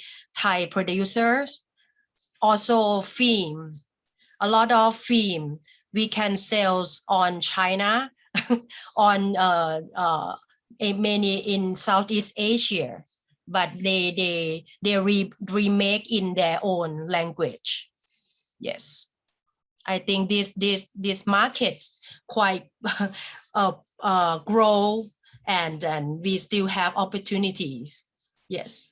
producers. Also film, a lot of film we can sell on China, on many in Southeast Asia, but they remake in their own language. Yes, I think this market quite grow, and we still have opportunities. Yes.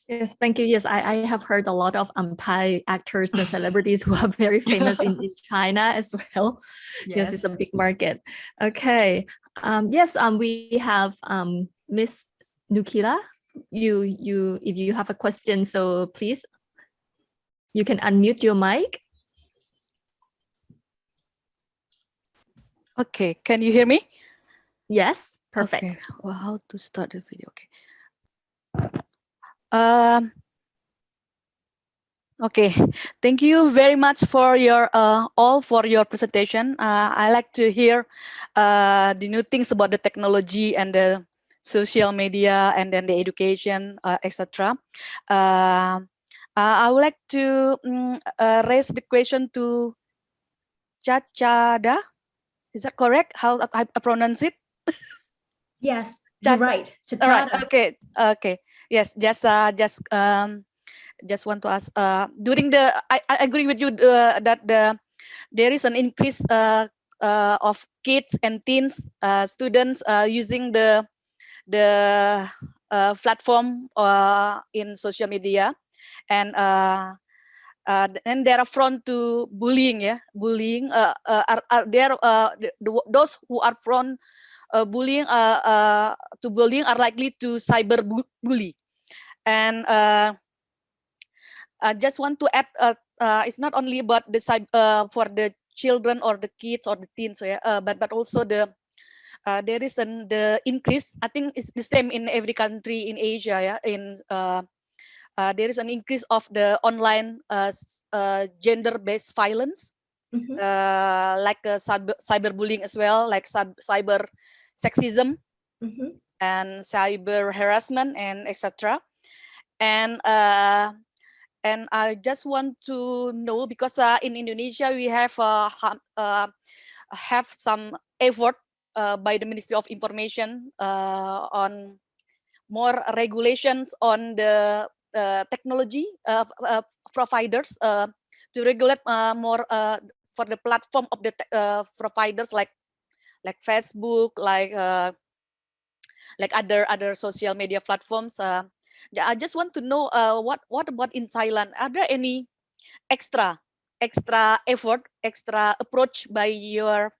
Yes, thank you. Yes, I have heard a lot of Thai actors, the celebrities who are very famous in China as well. Yes, it's a big market. Okay. Yes, we have Miss Nukila. You if you have a question, so please you can unmute your mic. Okay, can you hear me? Yes, perfect. Okay. Well, how to start the video? Okay. Okay, thank you very much for your all for your presentation. I like to hear the new things about the technology and the social media and then the education, etc. I would like to raise the question to Chatchada. Is that correct? How I pronounce it? Yes, you're right. All right. Chatchada. Okay. Okay. Yes. Just want to ask. During the, I agree with you that there is an increase of kids and teens students using the platform in social media, and they are prone to bullying. Yeah, bullying. Are there those who are prone bullying to bullying are likely to cyber bully, and I just want to add, it's not only about the for the children or the kids or the teens, but also the there is the increase. I think it's the same in every country in Asia. Yeah, in there is an increase of the online gender-based violence, like cyberbullying as well, like cyber sexism and cyber harassment and etc. And I just want to know, because in Indonesia we have some effort by the Ministry of Information on more regulations on the technology providers to regulate more for the platform of the providers like Facebook, like other social media platforms. I just want to know what about in Thailand? Are there any extra effort, extra approach by your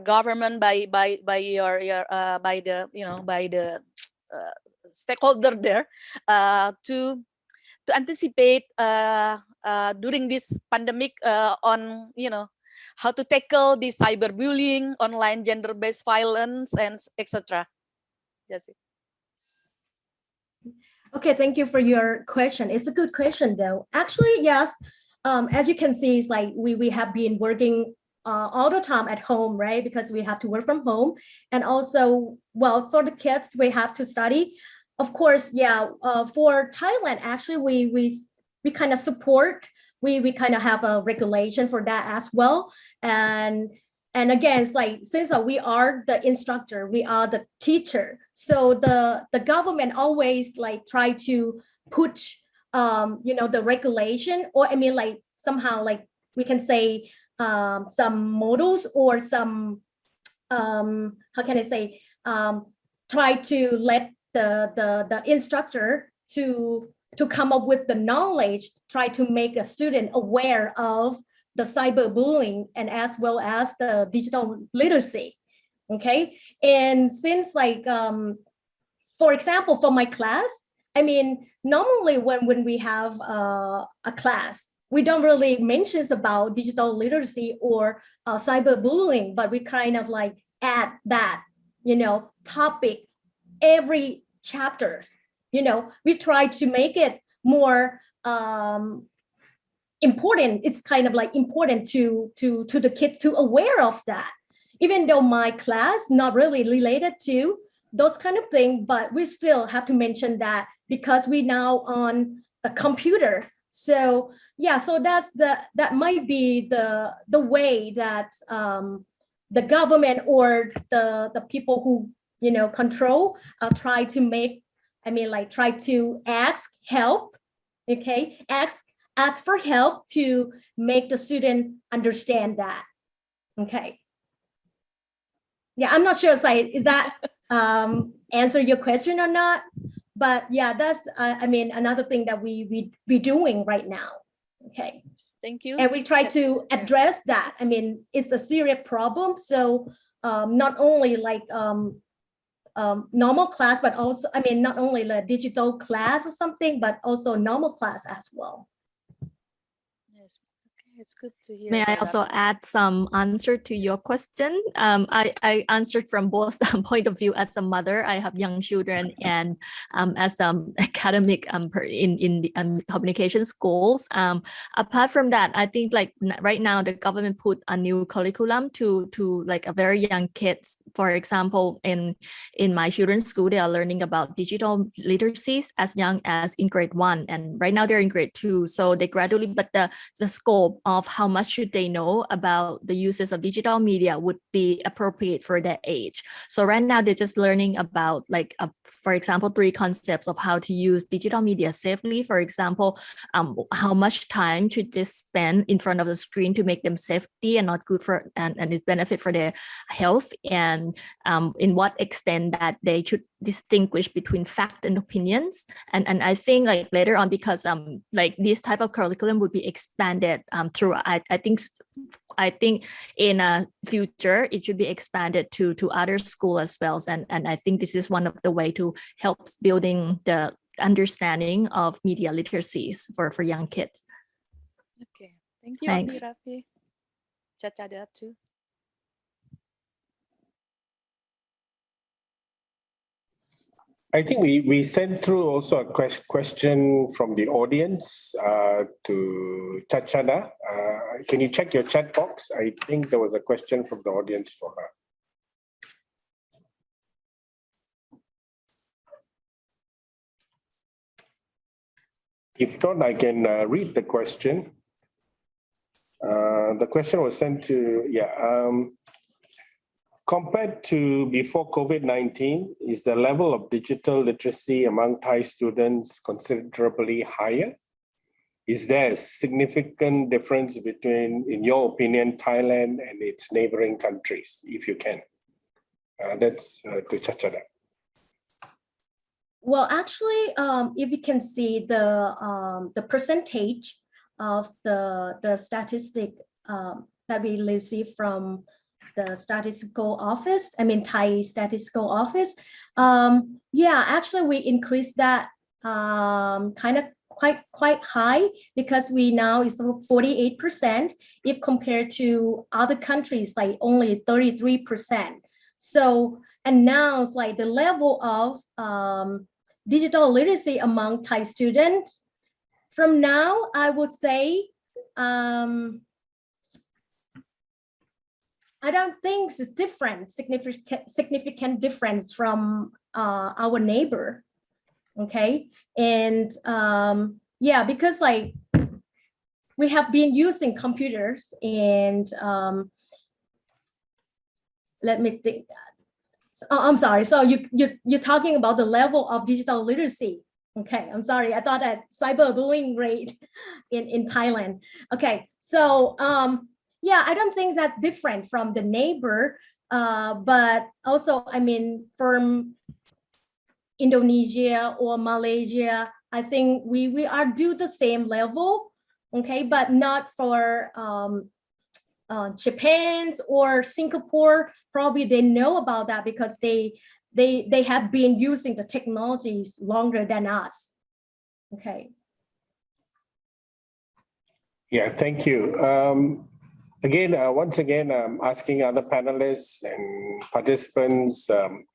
government, by the stakeholder there to anticipate during this pandemic on how to tackle the cyberbullying, online gender-based violence, and etc. That's it. Okay, thank you for your question. It's a good question, though. Actually, yes. As you can see, it's like we have been working all the time at home, right? Because we have to work from home, and also, well, for the kids, we have to study. Of course, yeah. For Thailand, actually, we kind of support. We kind of have a regulation for that as well, and again, it's like, since we are the instructor, we are the teacher, so the government always like try to put the regulation, or I mean, like somehow, like we can say some models or some how can I say, try to let the instructor to come up with the knowledge, try to make a student aware of the cyberbullying and as well as the digital literacy. Okay, and since like for example, for my class, I mean, normally when we have a class, we don't really mention about digital literacy or cyberbullying, but we kind of like add that topic every chapters. We try to make it more important. It's kind of like important to the kids to aware of that. Even though my class not really related to those kind of things, but we still have to mention that because we now on a computer. So yeah, so that might be the way that the government or the people who control try to make, try to ask help, okay, ask for help to make the student understand that. Okay. Yeah, I'm not sure, is that answer your question or not? But yeah, that's another thing that we doing right now. Okay. Thank you. And we try to address that. It's a serious problem. So not only like normal class, but also, not only the digital class or something, but also normal class as well. Yes. Okay, it's good to hear. May I also add some answer to your question? I answered from both point of view. As a mother, I have young children, and as academic in the communication schools. Apart from that, I think like right now the government put a new curriculum to like a very young kids. For example, in my children's school, they are learning about digital literacies as young as in grade 1, and right now they're in grade 2. So they gradually, but the scope of how much should they know about the uses of digital media would be appropriate for their age. So right now they're just learning about like, for example, 3 concepts of how to use digital media safely. For example, how much time should they spend in front of the screen to make them safety and not good for, and it's benefit for their health, and in what extent that they should distinguish between fact and opinions. And I think like later on, because like this type of curriculum would be expanded through, I think in a future it should be expanded to other schools as well. And I think this is one of the way to help building the understanding of media literacies for young kids. Okay, thank you, Thanks. Apirapee. Chatchada too. I think we sent through also a question from the audience to Chatchada. Can you check your chat box? I think there was a question from the audience for her. If not, I can read the question. The question was sent to, compared to before COVID-19, is the level of digital literacy among Thai students considerably higher? Is there a significant difference between, in your opinion, Thailand and its neighboring countries, if you can? That's to Chatchada. Well, actually, if you can see the percentage of the statistic that we receive from the statistical office, Thai statistical office. Actually we increased that kind of quite high, because we now is 48% if compared to other countries like only 33%. So, and now it's like the level of digital literacy among Thai students from now, I would say, I don't think it's different, significant difference from our neighbor. Okay, and because like we have been using computers, and let me think. I'm sorry. So you're talking about the level of digital literacy. Okay, I'm sorry. I thought that cyberbullying rate in Thailand. Okay, so I don't think that's different from the neighbor, but also, from Indonesia or Malaysia, I think we are do the same level, okay, but not for Japan or Singapore. Probably they know about that because they have been using the technologies longer than us. Okay. Yeah, thank you. Again, once again, I'm asking other panelists and participants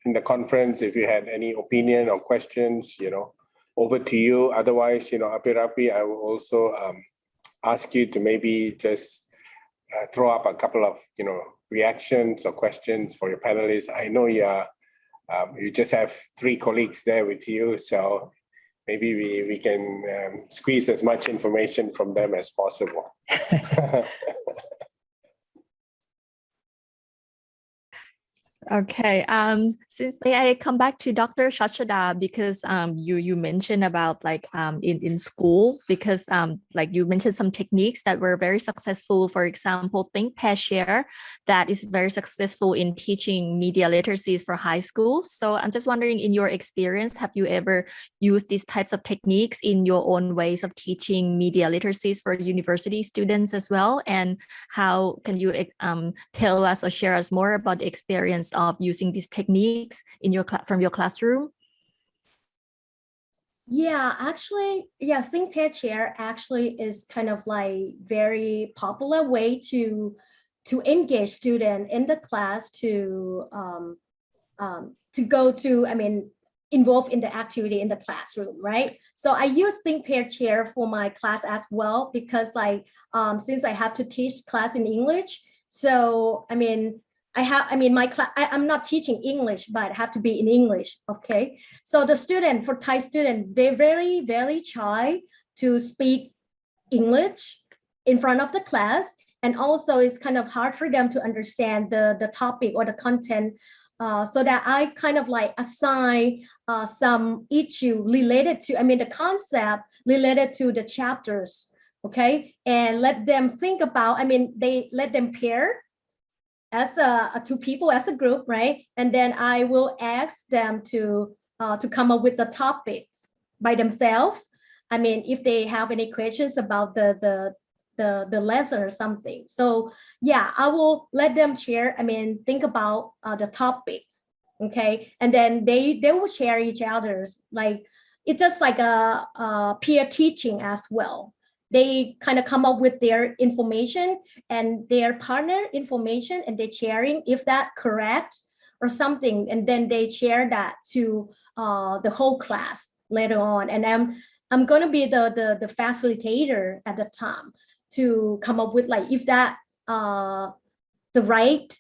in the conference if you had any opinion or questions, over to you. Otherwise, Apirapee, I will also ask you to maybe just throw up a couple of, reactions or questions for your panelists. I know you just have 3 colleagues there with you, so maybe we can squeeze as much information from them as possible. Okay. Since may I come back to Dr. Chatchada, because you mentioned about like in school, because like you mentioned some techniques that were very successful. For example, Think, Pair, Share, that is very successful in teaching media literacies for high school. So I'm just wondering, in your experience, have you ever used these types of techniques in your own ways of teaching media literacies for university students as well? And how can you tell us or share us more about the experience of using these techniques in your from your classroom? Yeah, actually, Think, Pair, Share actually is kind of like very popular way to engage student in the class to go to, involved in the activity in the classroom, right? So I use Think, Pair, Share for my class as well, because like since I have to teach class in English, so my class, I'm not teaching English, but have to be in English, okay? So the student, for Thai student, they're very, very shy to speak English in front of the class. And also it's kind of hard for them to understand the topic or the content. So that I kind of like assign some issue related to, the concept related to the chapters, okay? And let them think about, they let them pair as 2 people as a group, right? And then I will ask them to come up with the topics by themselves. If they have any questions about the lesson or something. So yeah, I will let them share, think about the topics, okay? And then they will share each other's, like, it's just like a peer teaching as well. They kind of come up with their information and their partner information, and they're sharing if that correct or something, and then they share that to the whole class later on. And I'm going to be the facilitator at the time to come up with like if that the right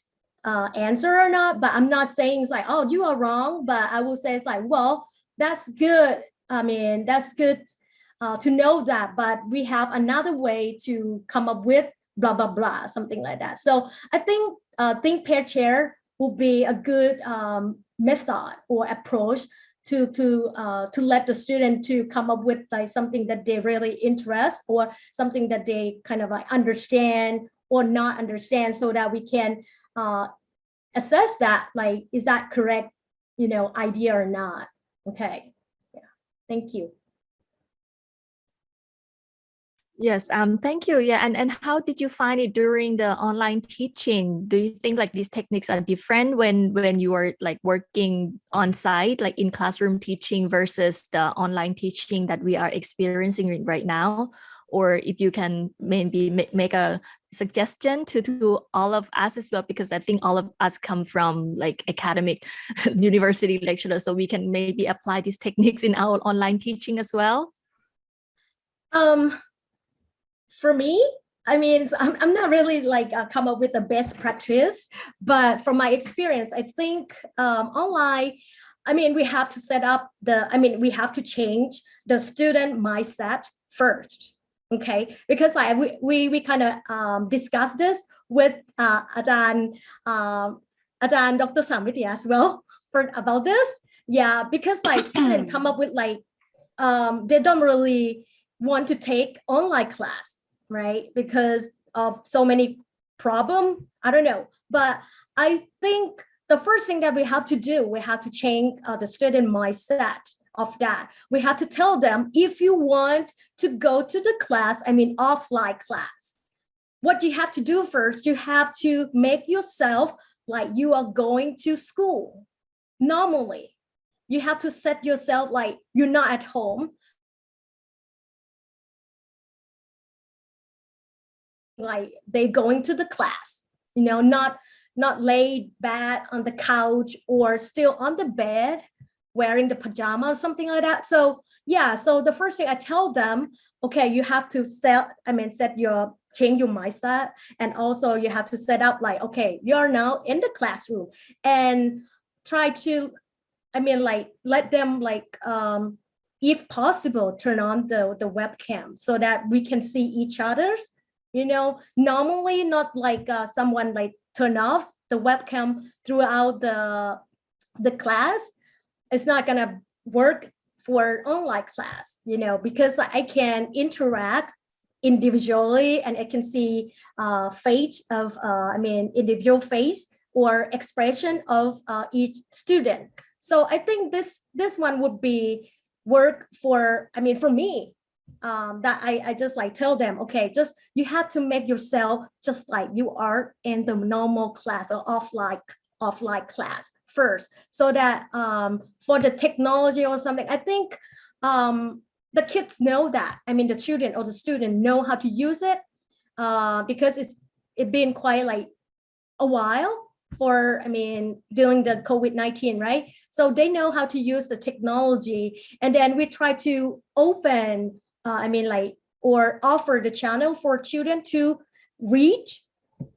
answer or not. But I'm not saying it's like, oh, you are wrong, but I will say it's like, well, that's good. That's good to know that, but we have another way to come up with blah, blah, blah, something like that. So I think Think, Pair, Share will be a good method or approach to let the student to come up with like something that they really interest, or something that they kind of like understand or not understand, so that we can assess that, like, is that correct, idea or not? Okay, yeah, thank you. Yes, thank you. Yeah, and how did you find it during the online teaching? Do you think like these techniques are different when you are like working on site, like in classroom teaching, versus the online teaching that we are experiencing right now? Or if you can maybe make a suggestion to all of us as well, because I think all of us come from like academic university lecturers, so we can maybe apply these techniques in our online teaching as well. For me, I'm not really like come up with the best practice, but from my experience, I think online, we have to set up we have to change the student mindset first, okay? Because we kind of discussed this with Dr. Sammiti as well about this. Yeah, because like students come up with like they don't really want to take online class, right? Because of so many problems. I don't know. But I think the first thing that we have to do, we have to change the student mindset of that. We have to tell them, if you want to go to the class, offline class, what you have to do first, you have to make yourself like you are going to school normally. You have to set yourself like you're not at home. Like they going to the class, not laid back on the couch or still on the bed, wearing the pajama or something like that. So yeah, so the first thing I tell them, okay, you have to change your mindset, and also you have to set up like, okay, you're now in the classroom, and try to, let them if possible, turn on the webcam so that we can see each other's, normally not like someone like turn off the webcam throughout the class. It's not gonna work for online class, because I can interact individually and I can see face of, individual face or expression of each student. So I think this one would be work for, for me, that I just like tell them, okay, just you have to make yourself just like you are in the normal class or offline class first, so that for the technology or something, I think the kids know that, the children or the student know how to use it, because it's been quite like a while for, during the COVID-19, right? So they know how to use the technology, and then we try to open, or offer the channel for children to reach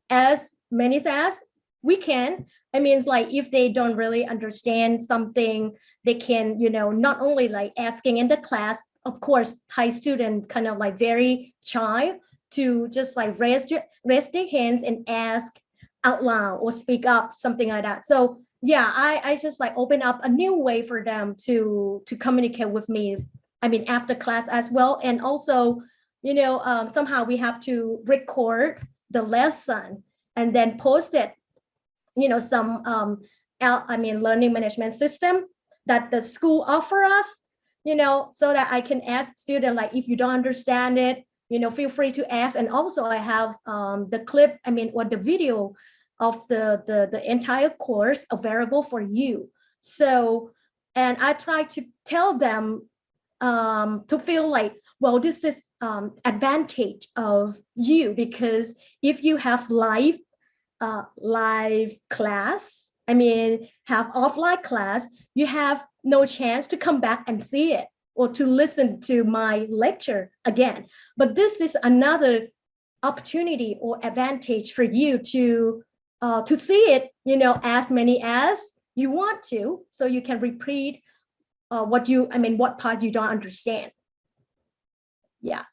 as many as we can. It's like if they don't really understand something, they can, not only like asking in the class. Of course, Thai student kind of like very shy to just like raise their hands and ask out loud or speak up, something like that. So yeah, I just like open up a new way for them to communicate with me, after class as well. And also, somehow we have to record the lesson and then post it, some learning management system that the school offer us, so that I can ask student, like, if you don't understand it, feel free to ask. And also I have the clip, or the video of the entire course available for you. So, and I try to tell them to feel like, well, this is advantage of you, because if you have live class, have offline class, you have no chance to come back and see it or to listen to my lecture again. But this is another opportunity or advantage for you to see it, as many as you want to, so you can repeat what part you don't understand. Yeah.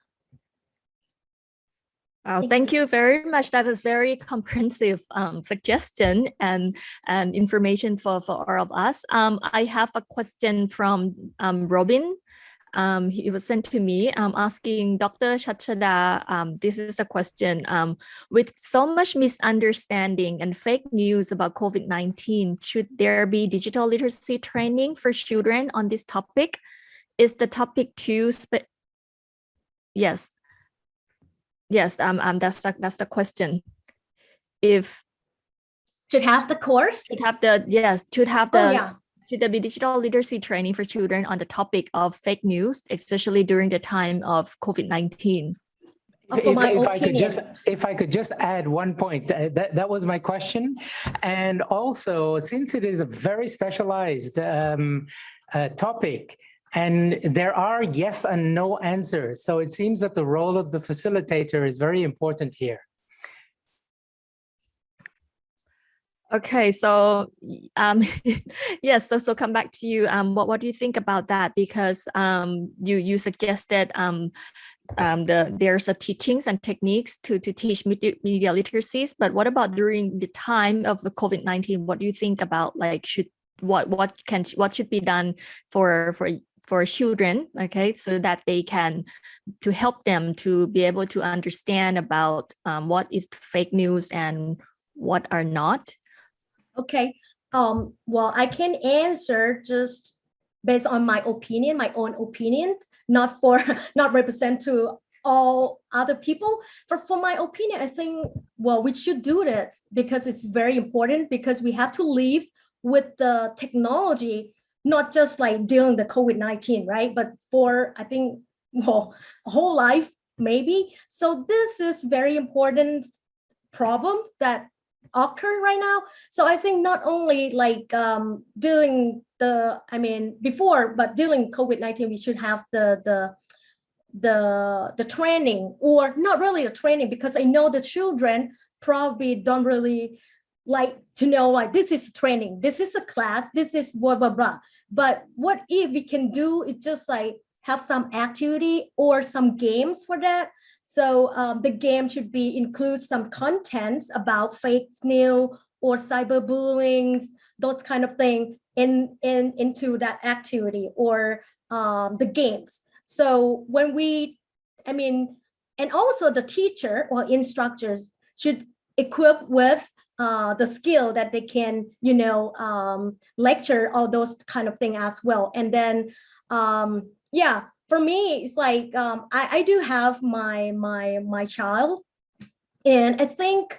Thank you very much. That is very comprehensive suggestion and information for all of us. I have a question from Robin. He was sent to me asking Dr. Chatchada, this is the question. With so much misunderstanding and fake news about COVID-19, should there be digital literacy training for children on this topic? Is the topic too Yes. Yes, that's the question. If should have the course, should there be digital literacy training for children on the topic of fake news, especially during the time of COVID-19? If I could just add one point, that was my question. And also, since it is a very specialized topic, and there are yes and no answers, so it seems that the role of the facilitator is very important here. Okay, so yes, so come back to you. What do you think about that? Because you suggested there's a teachings and techniques to teach media literacies, but what about during the time of the COVID-19? What do you think about, like, what should be done for children, okay, so that they can, to help them to be able to understand about what is fake news and what are not? Okay, well, I can answer just based on my opinion, my own opinion, not represent to all other people. For my opinion, I think, well, we should do this because it's very important, because we have to live with the technology, not just like during the COVID-19, right? But for, I think, well, a whole life maybe. So this is very important problem that occur right now. So I think not only like during I mean, before, but during COVID-19, we should have the training, or not really the training, because I know the children probably don't really like to know, like, this is training, this is a class, this is blah blah blah. But what if we can do it, just like have some activity or some games for that? So the game should be include some contents about fake news or cyberbullying, those kind of thing into that activity or the games. So when I mean, and also the teacher or instructors should equip with the skill that they can, lecture all those kind of thing as well. And then, yeah, for me, it's like I do have my child, and I think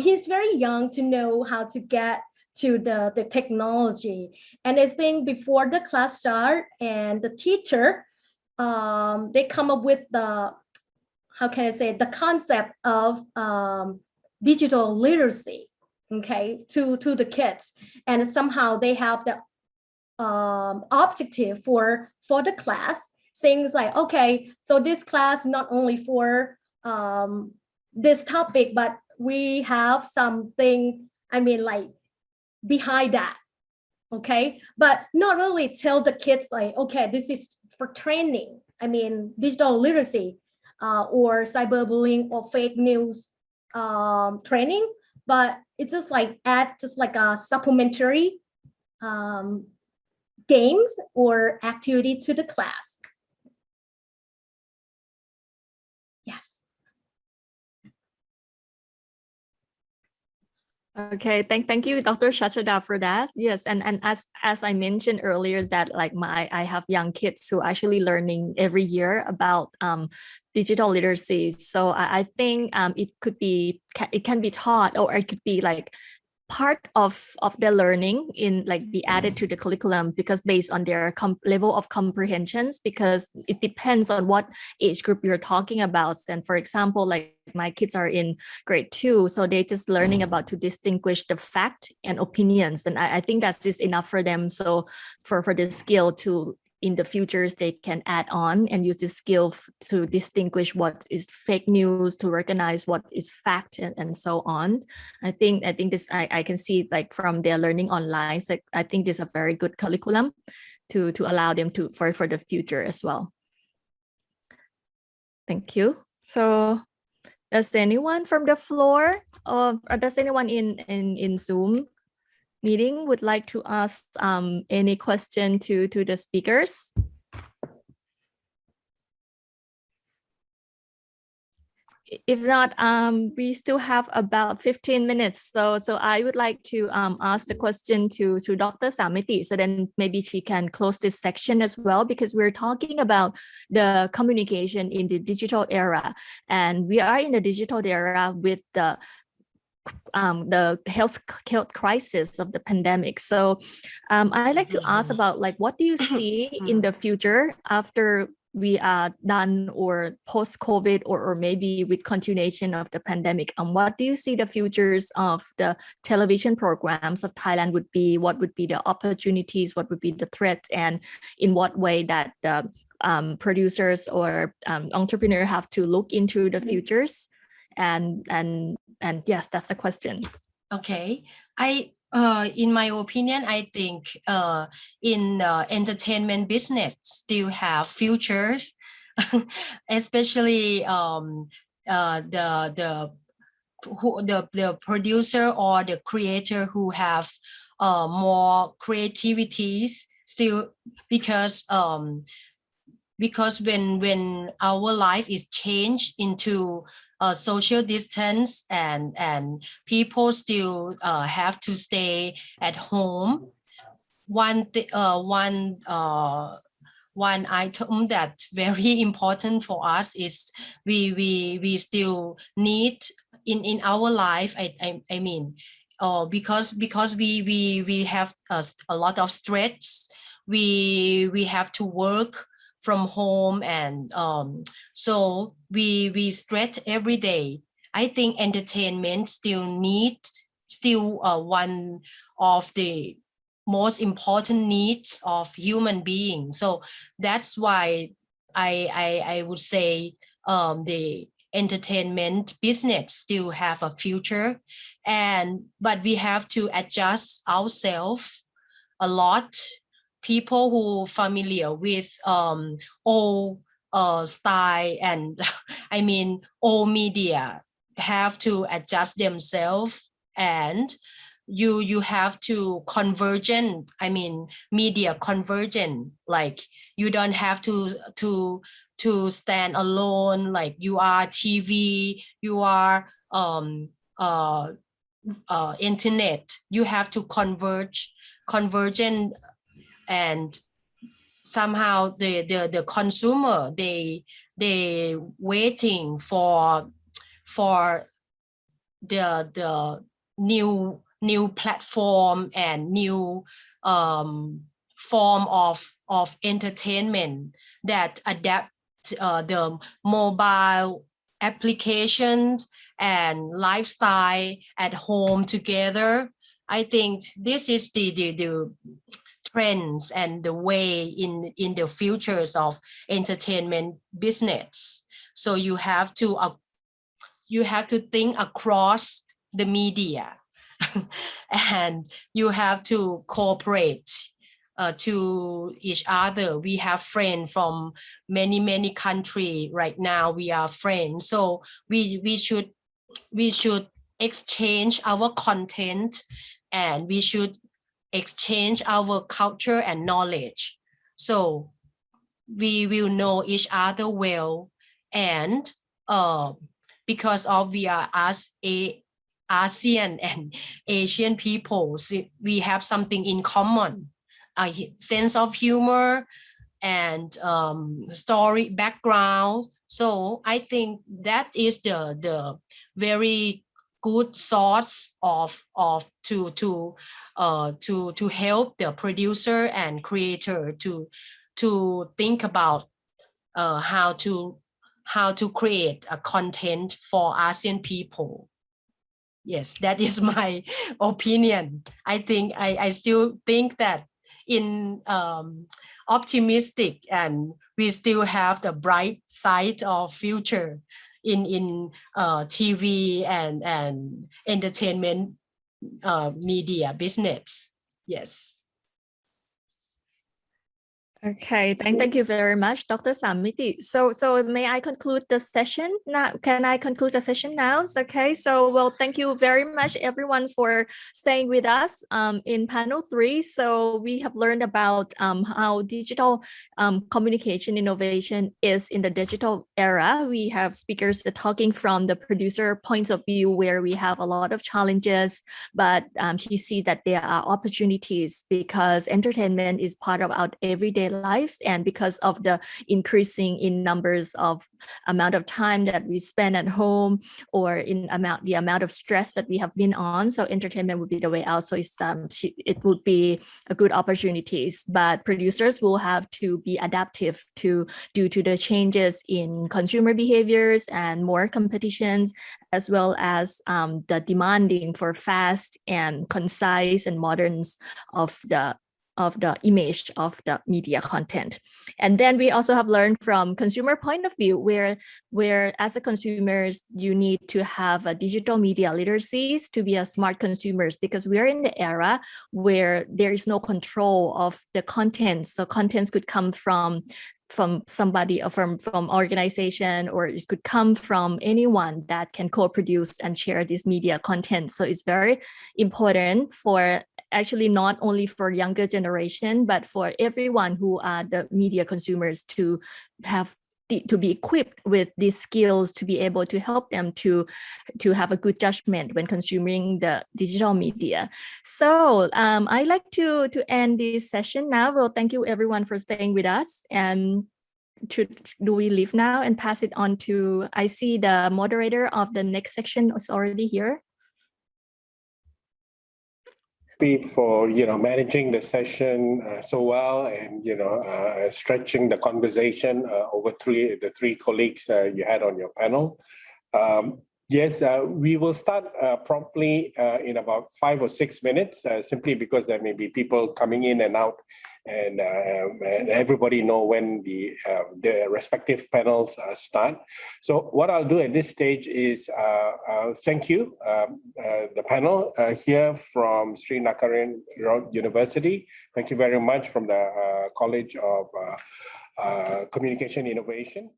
he's very young to know how to get to the technology. And I think before the class start and the teacher, they come up with the, how can I say, the concept of digital literacy, okay, to the kids. And somehow they have the objective for the class, things like, okay, so this class not only for this topic, but we have something, I mean, like behind that, okay, but not really tell the kids like, okay, this is for training, I mean, digital literacy or cyberbullying or fake news training, but it's just like add just like a supplementary games or activity to the class. Yes. Okay, thank you, Dr. Chatchada, for that. Yes, and as I mentioned earlier, that like I have young kids who are actually learning every year about digital literacy. So I think it can be taught, or it could be like part of their learning in like be added to the curriculum, because based on their level of comprehensions, because it depends on what age group you're talking about. And for example, like my kids are in grade 2, so they're just learning about to distinguish the fact and opinions, and I think that's just enough for them. So for the skill to, in the futures, they can add on and use this skill to distinguish what is fake news, to recognize what is fact, and so on. I think this, I can see like from their learning online. So I think this is a very good curriculum to allow them to for the future as well. Thank you. So does anyone from the floor or does anyone in Zoom meeting would like to ask any question to the speakers? If not, we still have about 15 minutes. So I would like to ask the question to Dr. Sammiti, so then maybe she can close this section as well, because we're talking about the communication in the digital era, and we are in the digital era with the health crisis of the pandemic. So I'd like to ask about like, what do you see in the future after we are done, or post-COVID, or maybe with continuation of the pandemic? What do you see the futures of the television programs of Thailand would be? What would be the opportunities? What would be the threats? And in what way that the producers or entrepreneurs have to look into the futures? And yes, that's the question. Okay, in my opinion, I think in entertainment business still have futures, especially the producer or the creator who have more creativities still, because when our life is changed into social distance, and people still have to stay at home, one item that's very important for us is we still need in our life, I mean, because we have a lot of stress, we have to work from home, and so we stress every day. I think entertainment still one of the most important needs of human beings. So that's why I would say the entertainment business still have a future, but we have to adjust ourselves a lot. People who familiar with old style and I mean old media have to adjust themselves, and you have to convergent, I mean media convergent, like you don't have to stand alone, like you are TV, you are internet, you have to convergent, and somehow the consumer they waiting for the new platform and new form of entertainment that adapt the mobile applications and lifestyle at home together. I think this is the trends and the way in the futures of entertainment business. So you have to think across the media and you have to cooperate to each other. We have friends from many countries right now. We are friends, so we should exchange our content, and we should exchange our culture and knowledge, so we will know each other well. And because of we are as ASEAN and Asian peoples, we have something in common, a sense of humor and story background. So I think that is the very good source of to help the producer and creator to think about how to create a content for ASEAN people. Yes, that is my opinion. I think I still think that in optimistic, and we still have the bright side of future in TV and entertainment media business. Yes. Okay, thank you very much, Dr. Sammiti. So may I conclude the session now? Can I conclude the session now? Okay, so well, thank you very much everyone for staying with us in panel 3. So we have learned about how digital communication innovation is in the digital era. We have speakers talking from the producer points of view, where we have a lot of challenges, but she sees that there are opportunities because entertainment is part of our everyday lives, and because of the increasing in numbers of amount of time that we spend at home, or in the amount of stress that we have been on, so entertainment would be the way out. So it would be a good opportunities, but producers will have to be adaptive due to the changes in consumer behaviors and more competitions, as well as the demanding for fast and concise and moderns of the image of the media content. And then we also have learned from consumer point of view, where as a consumers, you need to have a digital media literacies to be a smart consumers, because we're in the era where there is no control of the content. So contents could come from somebody or from organization, or it could come from anyone that can co-produce and share this media content. So it's very important for actually not only for younger generation, but for everyone who are the media consumers to be equipped with these skills to be able to help them to have a good judgment when consuming the digital media. So I'd like to end this session now. Well, thank you everyone for staying with us. And do we leave now and pass it on to, I see the moderator of the next section is already here. For managing the session so well, and stretching the conversation over the three colleagues you had on your panel. Yes, we will start promptly in about 5 or 6 minutes, simply because there may be people coming in and out, and everybody know when the respective panels start. So what I'll do at this stage is thank you, the panel here from Srinakharinwirot University. Thank you very much from the College of Communication Innovation.